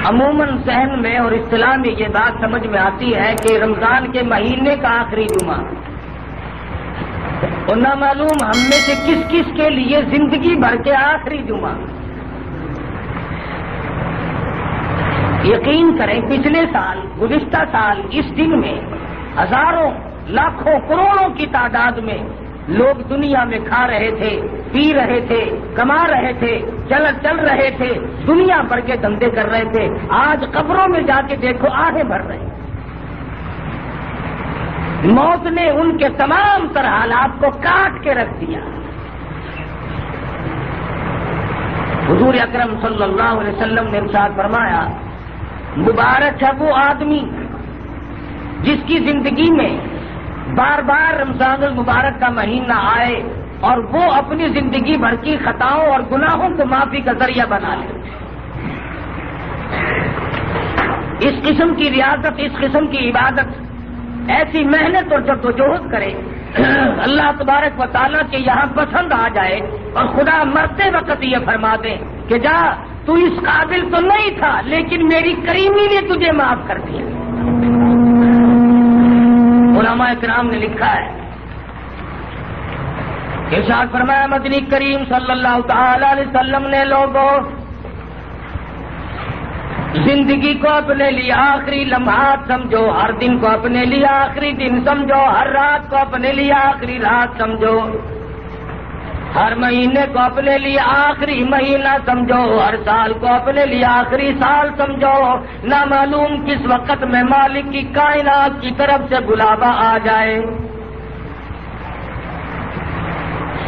عموماً ذہن میں اور اصطلاح میں یہ بات سمجھ میں آتی ہے کہ رمضان کے مہینے کا آخری جمعہ، اور نہ معلوم ہم میں سے کس کس کے لیے زندگی بھر کے آخری جمعہ۔ یقین کریں پچھلے سال، گزشتہ سال اس دن میں ہزاروں، لاکھوں، کروڑوں کی تعداد میں لوگ دنیا میں کھا رہے تھے، پی رہے تھے، کما رہے تھے، چل رہے تھے، دنیا بھر کے دھندے کر رہے تھے۔ آج قبروں میں جا کے دیکھو آہیں بھر رہے ہیں۔ موت نے ان کے تمام تر حالات کو کاٹ کے رکھ دیا۔ حضور اکرم صلی اللہ علیہ وسلم نے ارشاد فرمایا، مبارک ہے وہ آدمی جس کی زندگی میں بار بار رمضان المبارک کا مہینہ آئے اور وہ اپنی زندگی بھر کی خطاؤں اور گناہوں کو معافی کا ذریعہ بنا لے۔ اس قسم کی ریاضت، اس قسم کی عبادت، ایسی محنت اور جدوجہد کرے، اللہ تبارک و تعالیٰ کے یہاں پسند آ جائے اور خدا مرتے وقت یہ فرما دے کہ جا تو اس قابل تو نہیں تھا لیکن میری کریمی نے تجھے معاف کر دیا۔ علماء کرام نے لکھا ہے، ارشاد فرمایا مدنی کریم صلی اللہ تعالی علیہ وسلم نے لوگوں زندگی کو اپنے لیے آخری لمحات سمجھو، ہر دن کو اپنے لیے آخری دن سمجھو، ہر رات کو اپنے لیے آخری رات سمجھو، ہر مہینے کو اپنے لیے آخری مہینہ سمجھو، ہر سال کو اپنے لیے آخری سال سمجھو۔ نہ معلوم کس وقت میں مالک کی کائنات کی طرف سے بلاوا آ جائے۔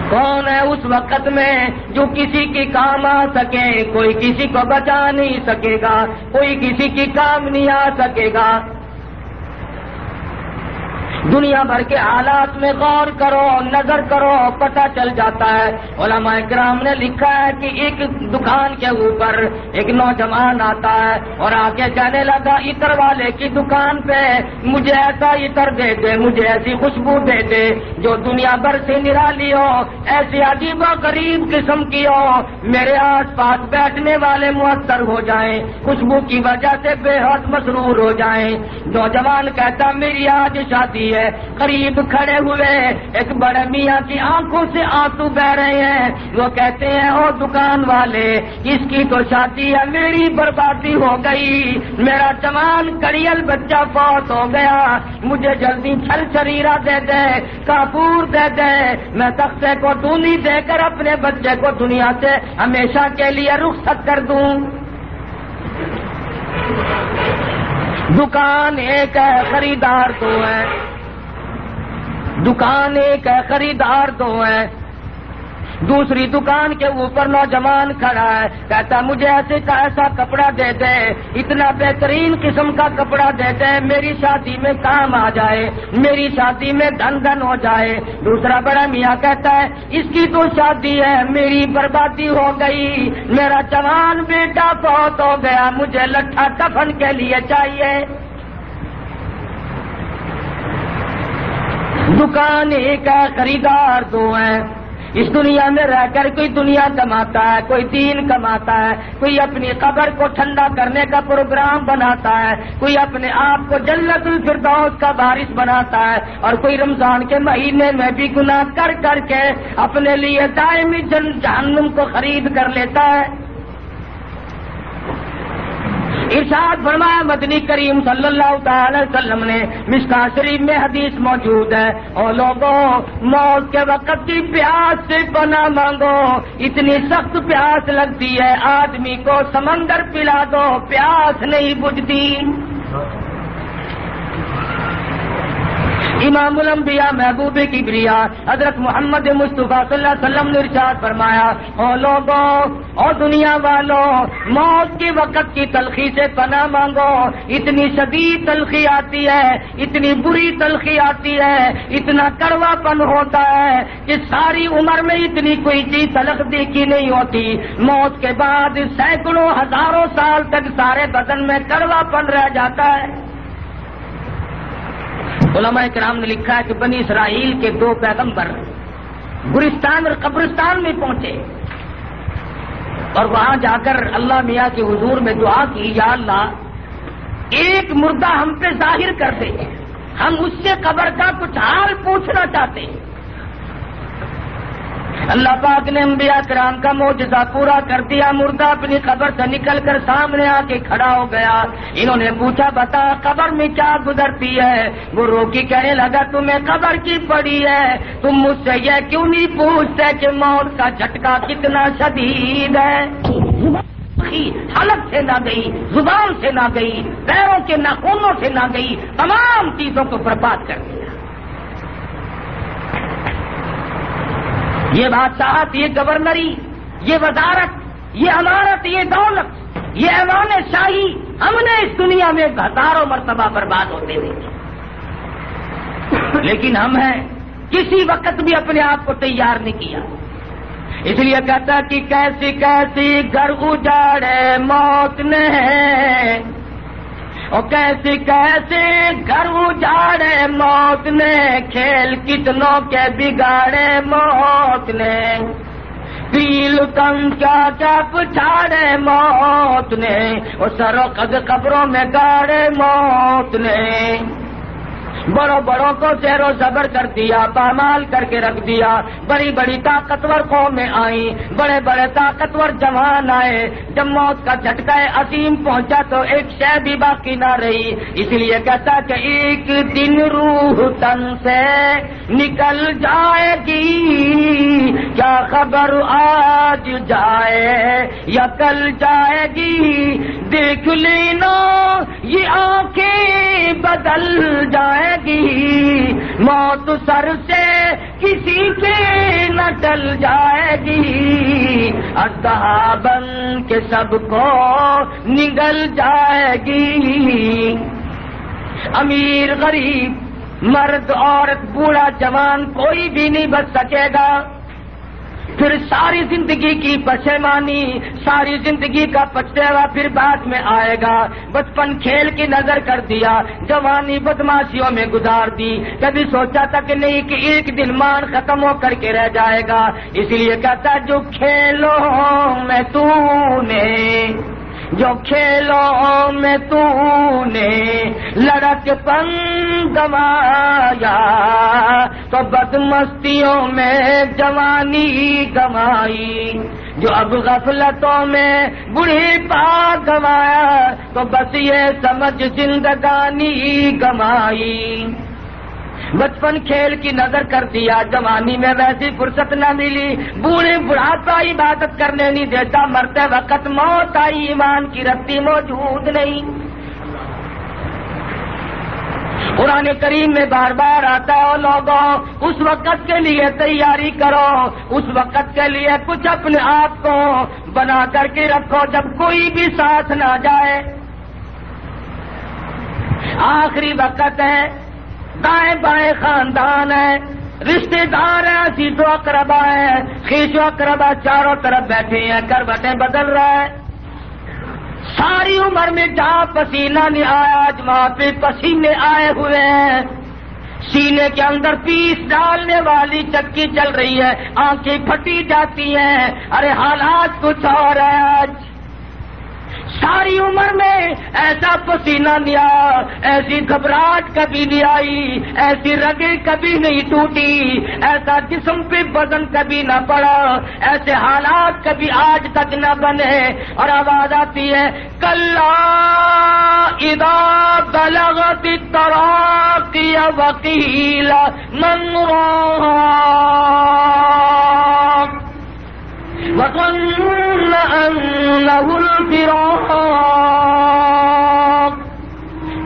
کون ہے اس وقت میں جو کسی کی کام آ سکے؟ کوئی کسی کو بچا نہیں سکے گا، کوئی کسی کی کام نہیں آ سکے گا۔ دنیا بھر کے حالات میں غور کرو، نظر کرو، پتہ چل جاتا ہے۔ علماء کرام نے لکھا ہے کہ ایک دکان کے اوپر ایک نوجوان آتا ہے اور آگے جانے لگا عطر والے کی دکان پہ، مجھے ایسا عطر دے دے، مجھے ایسی خوشبو دے دے جو دنیا بھر سے نرالی ہو، ایسی عجیب و غریب قسم کی ہو، میرے آس پاس بیٹھنے والے مؤثر ہو جائیں، خوشبو کی وجہ سے بے حد مسرور ہو جائیں۔ نوجوان کہتا میری آج شادی ہے۔ قریب کھڑے ہوئے ایک بڑے میاں کی آنکھوں سے آنسو بہ رہے ہیں۔ وہ کہتے ہیں او دکان والے، اس کی تو شادی ہے، میری بربادی ہو گئی، میرا جوان کڑیل بچہ فوت ہو گیا، مجھے جلدی چھل چریرا دے دے، کافور دے دے، میں تختے کو ڈونی دے کر اپنے بچے کو دنیا سے ہمیشہ کے لیے رخصت کر دوں۔ دکان ایک ہے، خریدار دو ہے، دکان ایک ہے، خریدار دو ہے۔ دوسری دکان کے اوپر نوجوان کھڑا ہے، کہتا مجھے ایسے کا ایسا کپڑا دے دے، اتنا بہترین قسم کا کپڑا دے دے، میری شادی میں کام آ جائے، میری شادی میں دھن دھن ہو جائے۔ دوسرا بڑا میاں کہتا ہے اس کی تو شادی ہے، میری بربادی ہو گئی، میرا جوان بیٹا فوت ہو گیا، مجھے لٹھا کفن کے لیے چاہیے۔ دکان ایک ہے، خریدار دو ہیں۔ اس دنیا میں رہ کر کوئی دنیا کماتا ہے، کوئی دین کماتا ہے، کوئی اپنی قبر کو ٹھنڈا کرنے کا پروگرام بناتا ہے، کوئی اپنے آپ کو جنت الفردوس کا وارث بناتا ہے، اور کوئی رمضان کے مہینے میں بھی گناہ کر کر کے اپنے لیے دائمی جہنم کو خرید کر لیتا ہے۔ ارشاد فرمایا مدنی کریم صلی اللہ تعالی وسلم نے، مشکاۃ شریف میں حدیث موجود ہے، اور لوگوں موت کے وقت کی پیاس سے پناہ مانگو، اتنی سخت پیاس لگتی ہے آدمی کو سمندر پلا دو پیاس نہیں بجھتی۔ امام الانبیاء محبوب کبریا حضرت محمد مصطفیٰ صلی اللہ علیہ وسلم نے ارشاد فرمایا، او لوگوں، او دنیا والوں، موت کے وقت کی تلخی سے پناہ مانگو، اتنی شدید تلخی آتی ہے، اتنی بری تلخی آتی ہے، اتنا کڑوا پن ہوتا ہے کہ ساری عمر میں اتنی کوئی چیز تلخ دیکھی نہیں ہوتی۔ موت کے بعد سینکڑوں ہزاروں سال تک سارے بدن میں کڑوا پن رہ جاتا ہے۔ علماء کرام نے لکھا ہے کہ بنی اسرائیل کے دو پیغمبر گورستان اور قبرستان میں پہنچے، اور وہاں جا کر اللہ میاں کے حضور میں دعا کی، یا اللہ ایک مردہ ہم پہ ظاہر کر دے، ہم اس سے قبر کا کچھ حال پوچھنا چاہتے ہیں۔ اللہ پاک نے انبیاء کرام کا معجزہ پورا کر دیا، مردہ اپنی قبر سے نکل کر سامنے آ کے کھڑا ہو گیا۔ انہوں نے پوچھا بتا قبر میں کیا گزرتی ہے؟ وہ روکی کہنے لگا تمہیں قبر کی پڑی ہے، تم مجھ سے یہ کیوں نہیں پوچھتے کہ موت کا جھٹکا کتنا شدید ہے؟ حلق سے نہ گئی، زبان سے نہ گئی، پیروں کے ناخنوں سے نہ گئی، تمام چیزوں کو برباد کر دیا۔ یہ بادشاہت، یہ گورنری، یہ وزارت، یہ امارت، یہ دولت، یہ ایوان شاہی ہم نے اس دنیا میں ہزاروں مرتبہ برباد ہوتے دیکھے، لیکن ہم ہیں کسی وقت بھی اپنے آپ کو تیار نہیں کیا۔ اس لیے کہتا کہ کیسی کیسی گھر اجاڑے موت نے، اور کیسی کیسی گھر اجاڑے موت نے، کھیل کتنوں کے بگاڑے موت نے، پیل تن کیا کیا پچھاڑے موت نے، اور سر و قد قبروں میں گاڑے موت نے، بڑوں بڑوں کو زیر و زبر کر دیا، پامال کر کے رکھ دیا، بڑی بڑی طاقتور قومیں آئیں، بڑے بڑے طاقتور جوان آئے، جب موت کا جھٹکا عظیم پہنچا تو ایک شے بھی باقی نہ رہی۔ اس لیے کہتا کہ ایک دن روح تن سے نکل جائے گی، کیا خبر آج جائے یا کل جائے گی، دیکھ لینا یہ آنکھیں بدل جائے گی، موت سر سے کسی کے نہ ٹل جائے گی، اژدہا بن کے سب کو نگل جائے گی۔ امیر غریب، مرد عورت، بوڑھا جوان، کوئی بھی نہیں بچ سکے گا۔ پھر ساری زندگی کی پشیمانی، ساری زندگی کا پچھتاوا پھر بعد میں آئے گا۔ بچپن کھیل کی نظر کر دیا، جوانی بدماشیوں میں گزار دی، کبھی سوچا تھا کہ نہیں کہ ایک دن مان ختم ہو کر کے رہ جائے گا۔ اس لیے کہتا جو کھیلوں میں تو نے، جو کھیلوں میں تو نے لڑک پن گوایا، تو بدمستیوں میں جوانی گوائی، جو اب غفلتوں میں بوڑھی پا گوایا، تو بس یہ سمجھ زندگانی گوائی۔ بچپن کھیل کی نظر کر دیا، جوانی میں ویسی فرصت نہ ملی، بوڑھے بڑھاپا عبادت کرنے نہیں دیتا، مرتے وقت موت آئی، ایمان کی رسی موجود نہیں۔ قرآن کریم میں بار بار آتا ہے لوگوں اس وقت کے لیے تیاری کرو، اس وقت کے لیے کچھ اپنے آپ کو بنا کر کے رکھو جب کوئی بھی ساتھ نہ جائے۔ آخری وقت ہے، دائیں بائیں خاندان ہے، رشتے دار ہیں، عزیز و اقربا ہیں، خیش و اقربا چاروں طرف بیٹھے ہیں، کروٹیں بدل رہا ہے۔ ساری عمر میں جہاں پسینہ نہیں آیا، آج وہاں پہ پسینے آئے ہوئے ہیں، سینے کے اندر پیس ڈالنے والی چکی چل رہی ہے، آنکھیں پھٹی جاتی ہیں، ارے حالات کچھ اور ہے۔ آج ساری عمر میں ایسا پسینہ نہیں آیا، ایسی گھبراہٹ کبھی نہیں آئی، ایسی رگیں کبھی نہیں ٹوٹی، ایسا جسم پہ وزن کبھی نہ پڑا، ایسے حالات کبھی آج تک نہ بنے۔ اور آواز آتی ہے کلا اذا بلغت التراقی وقیل من راق وظن أنه الفراق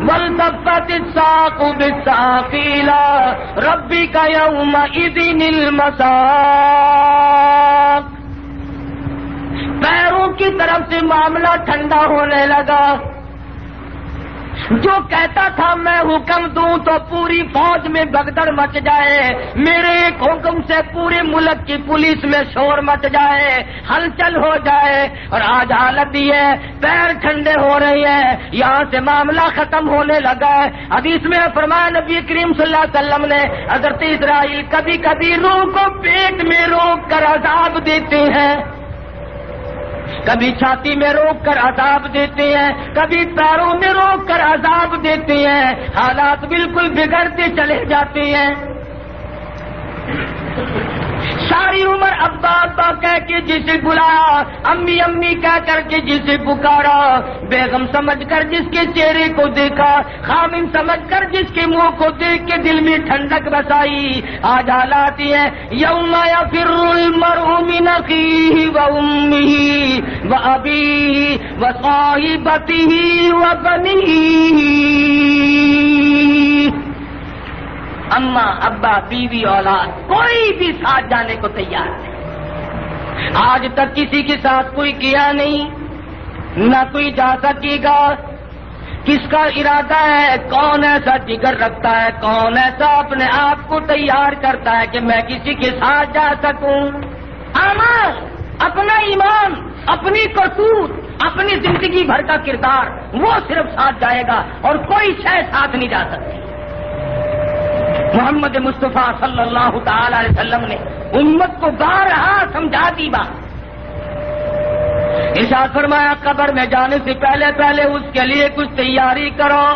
والتفت الساق بالساق إلى ربك يومئذ المساق۔ پیروں کی طرف سے معاملہ ٹھنڈا ہونے لگا، جو کہتا تھا میں حکم دوں تو پوری فوج میں بگدڑ مچ جائے، میرے ایک حکم سے پورے ملک کی پولیس میں شور مچ جائے، ہلچل ہو جائے، اور آج حالت یہ ہے پیر ٹھنڈے ہو رہے ہیں، یہاں سے معاملہ ختم ہونے لگا ہے۔ حدیث میں فرمایا نبی کریم صلی اللہ علیہ وسلم نے حضرت اسرائیل کبھی کبھی روح کو پیٹ میں روک کر عذاب دیتے ہیں، کبھی چھاتی میں روک کر عذاب دیتے ہیں، کبھی پیروں میں روک کر عذاب دیتے ہیں، حالات بالکل بگڑتے چلے جاتے ہیں۔ ساری عمر ابا ابا کہہ کے جسے بلایا، امی امی کہہ کر کے جسے پکارا، بیگم سمجھ کر جس کے چہرے کو دیکھا، خامن سمجھ کر جس کے منہ کو دیکھ کے دل میں ٹھنڈک بسائی، آج حالات یہ یوم یفر المرء من اخیہ وامہ وابیہ وصاحبتہ وبنیہ۔ اماں ابا بیوی اولاد کوئی بھی ساتھ جانے کو تیار نہیں۔ آج تک کسی کے ساتھ کوئی کیا نہیں، نہ کوئی جا سکے گا۔ کس کا ارادہ ہے؟ کون ایسا جگر رکھتا ہے؟ کون ایسا اپنے آپ کو تیار کرتا ہے کہ میں کسی کے ساتھ جا سکوں؟ اعمال، اپنا ایمان، اپنی کرتوت، اپنی زندگی بھر کا کردار، وہ صرف ساتھ جائے گا اور کوئی شے ساتھ نہیں جا سکتی۔ محمد مصطفیٰ صلی اللہ تعالی علیہ وسلم نے امت کو بارہا سمجھا دی بات۔ ارشاد فرمایا قبر میں جانے سے پہلے پہلے اس کے لیے کچھ تیاری کرو۔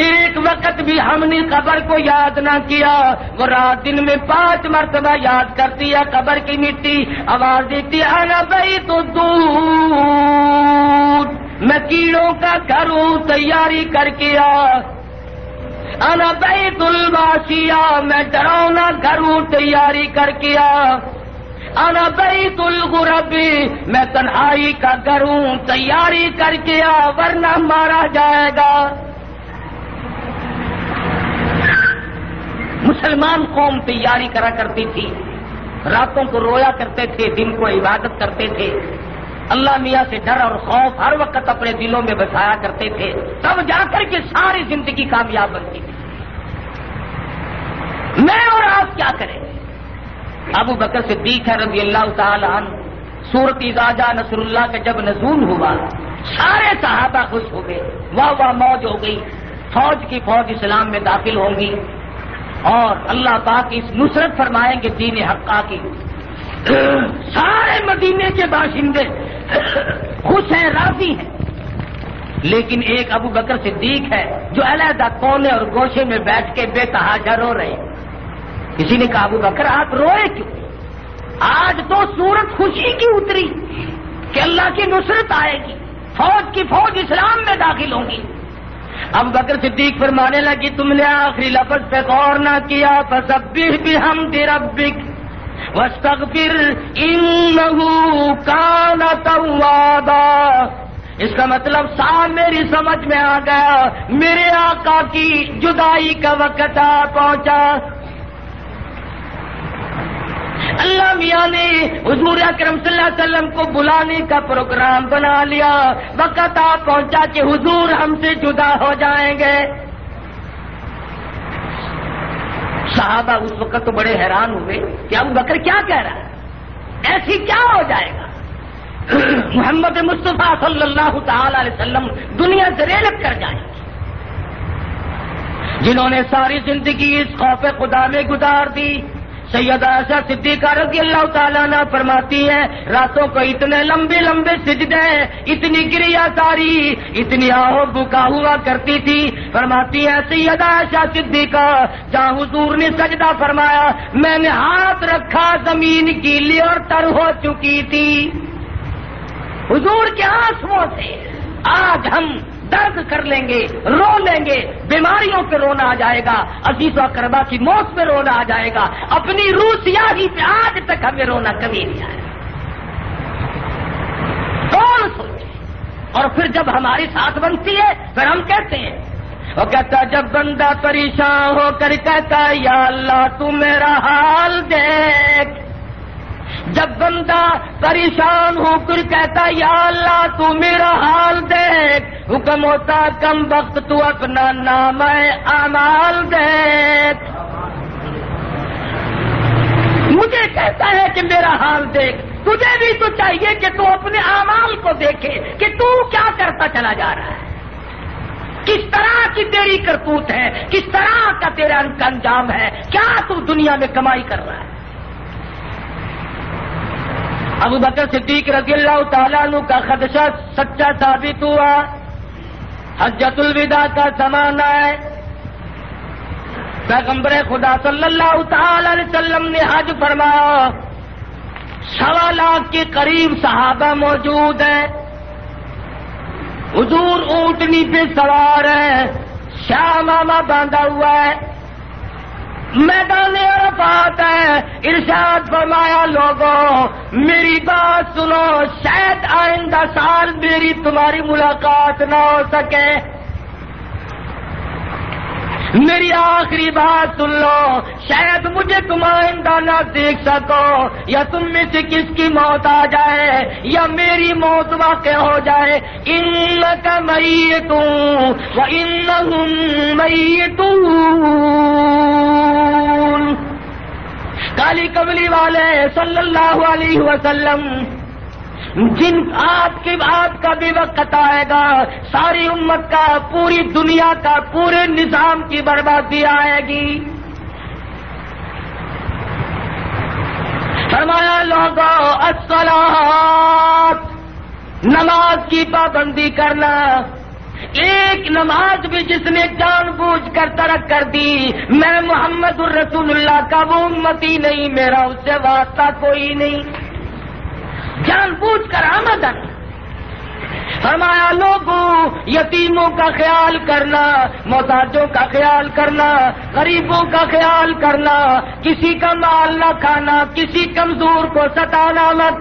ایک وقت بھی ہم نے قبر کو یاد نہ کیا، وہ رات دن میں 5 مرتبہ یاد کرتی ہے قبر کی مٹی، آواز دیتی انا بیت الدود، میں کیڑوں کا گھر ہوں، تیاری کر کے آ۔ انا بیت الواشیہ، میں ڈراؤنا گھر ہوں، تیاری کر کے آ۔ انا بیت الغرب، میں تنہائی کا گھر ہوں، تیاری کر کے آ ورنہ مارا جائے گا۔ مسلمان قوم تیاری کرا کرتی تھی، راتوں کو رویا کرتے تھے، دن کو عبادت کرتے تھے، اللہ میاں سے ڈر اور خوف ہر وقت اپنے دلوں میں بسایا کرتے تھے، تب جا کر کے ساری زندگی کامیاب بنتی تھی۔ میں اور آپ کیا کریں؟ ابو بکر صدیق رضی اللہ تعالی عنہ، سورۃ اذا جاء نصر اللہ کا جب نزول ہوا، سارے صحابہ خوش ہو گئے، واہ واہ موج ہو گئی، فوج کی فوج اسلام میں داخل ہوں گی اور اللہ پاک اس نصرت فرمائیں گے دین حقہ کی۔ سارے مدینے کے باشندے خوش ہیں، راضی ہیں، لیکن ایک ابو بکر صدیق ہے جو علیحدہ کونے اور گوشے میں بیٹھ کے بے تحاشا رو رہے ہیں۔ کسی نے کہا ابو بکر آپ روئے کیوں؟ آج تو سورت خوشی کی اتری کہ اللہ کی نصرت آئے گی، فوج کی فوج اسلام میں داخل ہوں گی۔ ابو بکر صدیق فرمانے لگی تم نے آخری لفظ پہ غور نہ کیا، فسبح بحمد ربک واستغفر انہ کان توابا۔ اس کا مطلب صاحب میری سمجھ میں آ گیا، میرے آقا کی جدائی کا وقت آ پہنچا۔ اللہ میاں نے حضور اکرم صلی اللہ علیہ وسلم کو بلانے کا پروگرام بنا لیا، وقت آ پہنچا کہ حضور ہم سے جدا ہو جائیں گے۔ صحابہ اس وقت تو بڑے حیران ہوئے کہ ابو بکر کیا کہہ رہا ہے، ایسی کیا ہو جائے گا؟ محمد مصطفیٰ صلی اللہ تعالی علیہ وسلم دنیا سے ریلت کر جائیں گے، جنہوں نے ساری زندگی اس خوف خدا میں گزار دی۔ سیدہ عائشہ صدیقہ رضی اللہ تعالیٰ عنہ فرماتی ہیں راتوں کو اتنے لمبے لمبے سجدے، اتنی گریا ساری، اتنی آہو بکا ہوا کرتی تھی۔ فرماتی ہیں سیدہ عائشہ صدیقہ جہاں حضور نے سجدہ فرمایا میں نے ہاتھ رکھا زمین گیلی اور تر ہو چکی تھی۔ حضور کے آنسوؤں سے آج ہم درد کر لیں گے، رو لیں گے، بیماریوں پہ رونا آ جائے گا، عزیز و اقربا کی موت پہ رونا آ جائے گا، اپنی روح سیاہی پہ آج تک ہمیں رونا کبھی نہیں آیا۔ کون سوچے؟ اور پھر جب ہماری ساتھ بنتی ہے پھر ہم کہتے ہیں، وہ کہتا جب بندہ پریشان ہو کر کہتا یا اللہ تو میرا حال دیکھ، جب بندہ پریشان ہو کر کہتا یا اللہ تو میرا حال دیکھ، حکم ہوتا کم وقت تو اپنا نام اعمال دیکھ۔ مجھے کہتا ہے کہ میرا حال دیکھ، تجھے بھی تو چاہیے کہ تو اپنے اعمال کو دیکھے کہ تو کیا کرتا چلا جا رہا ہے، کس طرح کی تیری کرتوت ہے، کس طرح کا تیرا انجام ہے، کیا تو دنیا میں کمائی کر رہا ہے۔ ابو بکر صدیق رضی اللہ تعالیٰ عنہ کا خدشہ سچا ثابت ہوا. حجۃ الوداع کا زمانہ ہے. پیغمبر خدا صلی اللہ تعالی علیہ وسلم نے حج فرمایا. 1.25 لاکھ کے قریب صحابہ موجود ہیں. حضور اونٹنی پہ سوار ہے, شامامہ باندھا ہوا ہے, میدان عرفات ہے. ارشاد فرمایا, لوگوں میری بات سنو, شاید آئندہ سال میری تمہاری ملاقات نہ ہو سکے. میری آخری بات سن لو, شاید مجھے تم آئندہ نہ دیکھ سکو, یا تم میں سے کس کی موت آ جائے یا میری موت واقع ہو جائے. انک میت وانہم میتون. کالی کملی والے صلی اللہ علیہ وسلم, جن آپ کا بھی وقت آئے گا, ساری امت کا, پوری دنیا کا, پورے نظام کی بربادی آئے گی. فرمایا, لوگوں الصلاۃ, نماز کی پابندی کرنا. ایک نماز بھی جس نے جان بوجھ کر ترک کر دی, میں محمد الرسول اللہ کا وہ امتی نہیں, میرا اس سے واسطہ کوئی نہیں. جان بوجھ کر آمدن. فرمایا, لوگوں یتیموں کا خیال کرنا, محتاجوں کا خیال کرنا, غریبوں کا خیال کرنا, کسی کا مال نہ کھانا, کسی کمزور کو ستانا مت.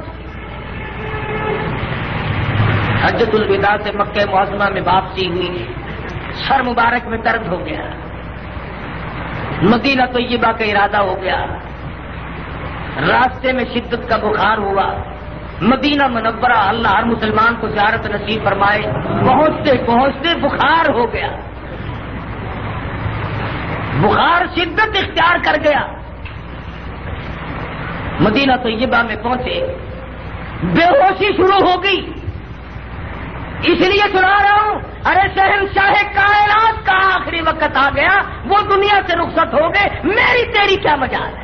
حجۃ الوداع سے مکہ معظمہ میں واپسی ہوئی, سر مبارک میں درد ہو گیا, مدینہ طیبہ کا ارادہ ہو گیا, راستے میں شدت کا بخار ہوا. مدینہ منورہ, اللہ ہر مسلمان کو زیارت نصیب فرمائے, پہنچتے پہنچتے بخار ہو گیا, بخار شدت اختیار کر گیا. مدینہ طیبہ میں پہنچے, بے ہوشی شروع ہو گئی. اس لیے سنا رہا ہوں, ارے شہنشاہ کائنات کا آخری وقت آ گیا, وہ دنیا سے رخصت ہو گئے, میری تیری کیا مجال ہے.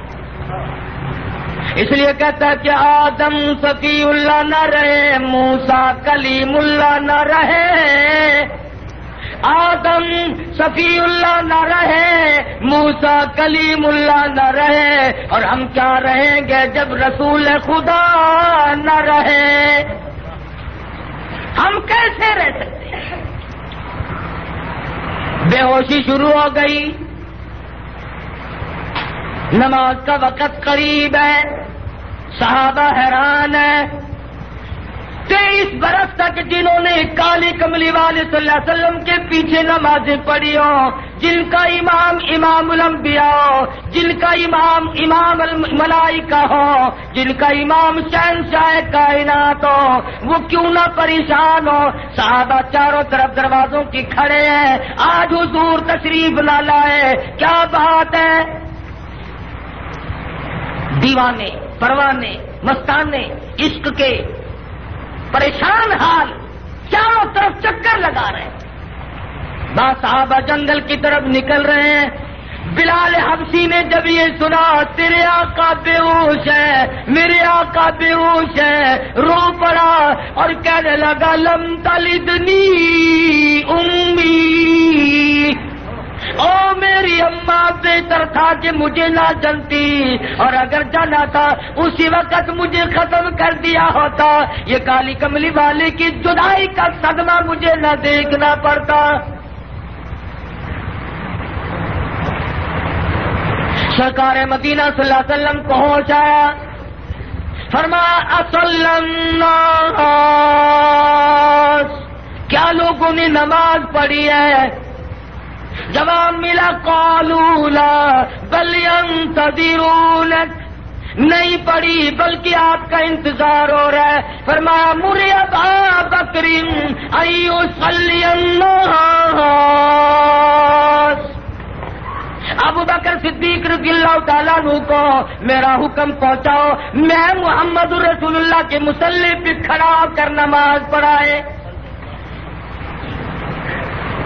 اس لیے کہتا ہے کہ آدم صفی اللہ نہ رہے, موسیٰ کلیم اللہ نہ رہے. آدم صفی اللہ نہ رہے, موسیٰ کلیم اللہ نہ رہے, اور ہم کیا رہیں گے جب رسول خدا نہ رہے. ہم کیسے رہ سکتے ہیں. بے ہوشی شروع ہو گئی. نماز کا وقت قریب ہے, صحابہ حیران ہیں. 23 برس تک جنہوں نے کالی کملی والے صلی اللہ علیہ وسلم کے پیچھے نمازیں پڑھی ہوں, جن کا امام امام الانبیاء ہو, جن کا امام امام الملائکہ ہو, جن کا امام شہنشاہ کائنات ہو, وہ کیوں نہ پریشان ہو. صحابہ چاروں طرف دروازوں کی کھڑے ہیں, آج حضور تشریف نہ لائے, کیا بات ہے. دیوانے, پروانے, مستانے, عشق کے پریشان حال چاروں طرف چکر لگا رہے ہیں. صحابہ جنگل کی طرف نکل رہے ہیں. بلال حبشی نے جب یہ سنا, تیرے آقا بے ہوش ہے, میرے آقا بے ہوش ہے, رو پڑا اور کہنے لگا, لم تلدنی امی, او میری اماں بہتر تھا کہ مجھے نہ جنتی, اور اگر جانا تھا اسی وقت مجھے ختم کر دیا ہوتا. یہ کالی کملی والے کی جدائی کا صدمہ مجھے نہ دیکھنا پڑتا. سرکار مدینہ صلی اللہ علیہ وسلم کو ہوش آیا. فرمایا, اصلی الناس, کیا لوگوں نے نماز پڑھی ہے؟ جواب ملا, قالوا لا بل ينتظرونك, نہیں پڑھی بلکہ آپ کا انتظار ہو رہا ہے. فرمایا, مر ابا بکر ان يصلي الناس, ابو بکر صدیق رضی اللہ تعالیٰ عنہ کو میرا حکم پہنچاؤ, میں محمد رسول اللہ کے مصلی پہ کھڑا کر نماز پڑھائے.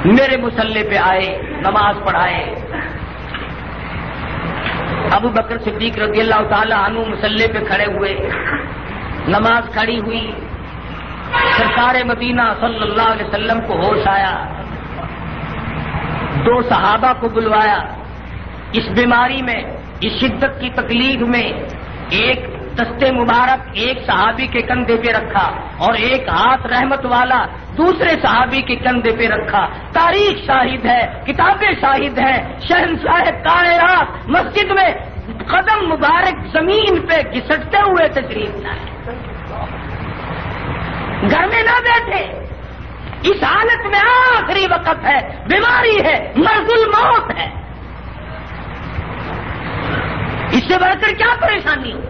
میرے مصلی پہ آئے, نماز پڑھائے. ابو بکر صدیق رضی اللہ تعالیٰ عنہ مصلی پہ کھڑے ہوئے. نماز کھڑی ہوئی، سرکار مدینہ صلی اللہ علیہ وسلم کو ہوش آیا، 2 صحابہ کو بلوایا، اس بیماری میں، اس شدت کی تکلیف میں ایک دستے مبارک ایک صحابی کے کندھے پہ رکھا اور ایک ہاتھ رحمت والا دوسرے صحابی کے کندھے پہ رکھا۔ تاریخ شاہد ہے، کتابیں شاہد ہیں، شہنشاہ کائنات مسجد میں قدم مبارک زمین پہ گھسٹتے ہوئے تشریف لائے، گھر میں نہ بیٹھے، اس حالت میں آخری وقت ہے، بیماری ہے، مرض الموت ہے، اس سے بڑھ کر کیا پریشانی ہو؟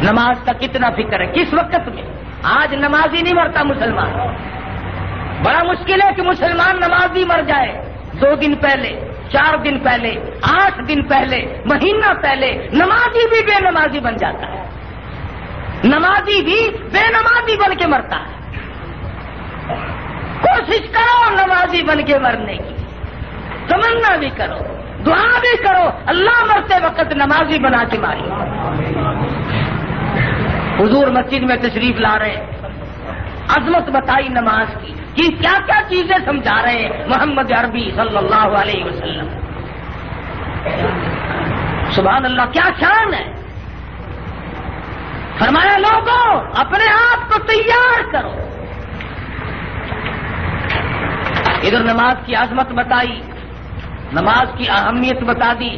نماز کا کتنا فکر ہے، کس وقت میں؟ آج نمازی نہیں مرتا مسلمان، بڑا مشکل ہے کہ مسلمان نمازی مر جائے 2 دن پہلے، 4 دن پہلے، 8 دن پہلے، مہینہ پہلے، نمازی بھی بے نمازی بن جاتا ہے، نمازی بھی بے نمازی بن کے مرتا ہے۔ کوشش کرو نمازی بن کے مرنے کی، تمنا بھی کرو، دعا بھی کرو، اللہ مرتے وقت نمازی بنا کے ماری۔ حضور مسجد میں تشریف لا رہے ہیں، عظمت بتائی نماز کی کہ کیا کیا چیزیں سمجھا رہے ہیں محمد عربی صلی اللہ علیہ وسلم۔ سبحان اللہ، کیا شان ہے! فرمایا لوگوں اپنے آپ کو تیار کرو۔ ادھر نماز کی عظمت بتائی، نماز کی اہمیت بتا دی۔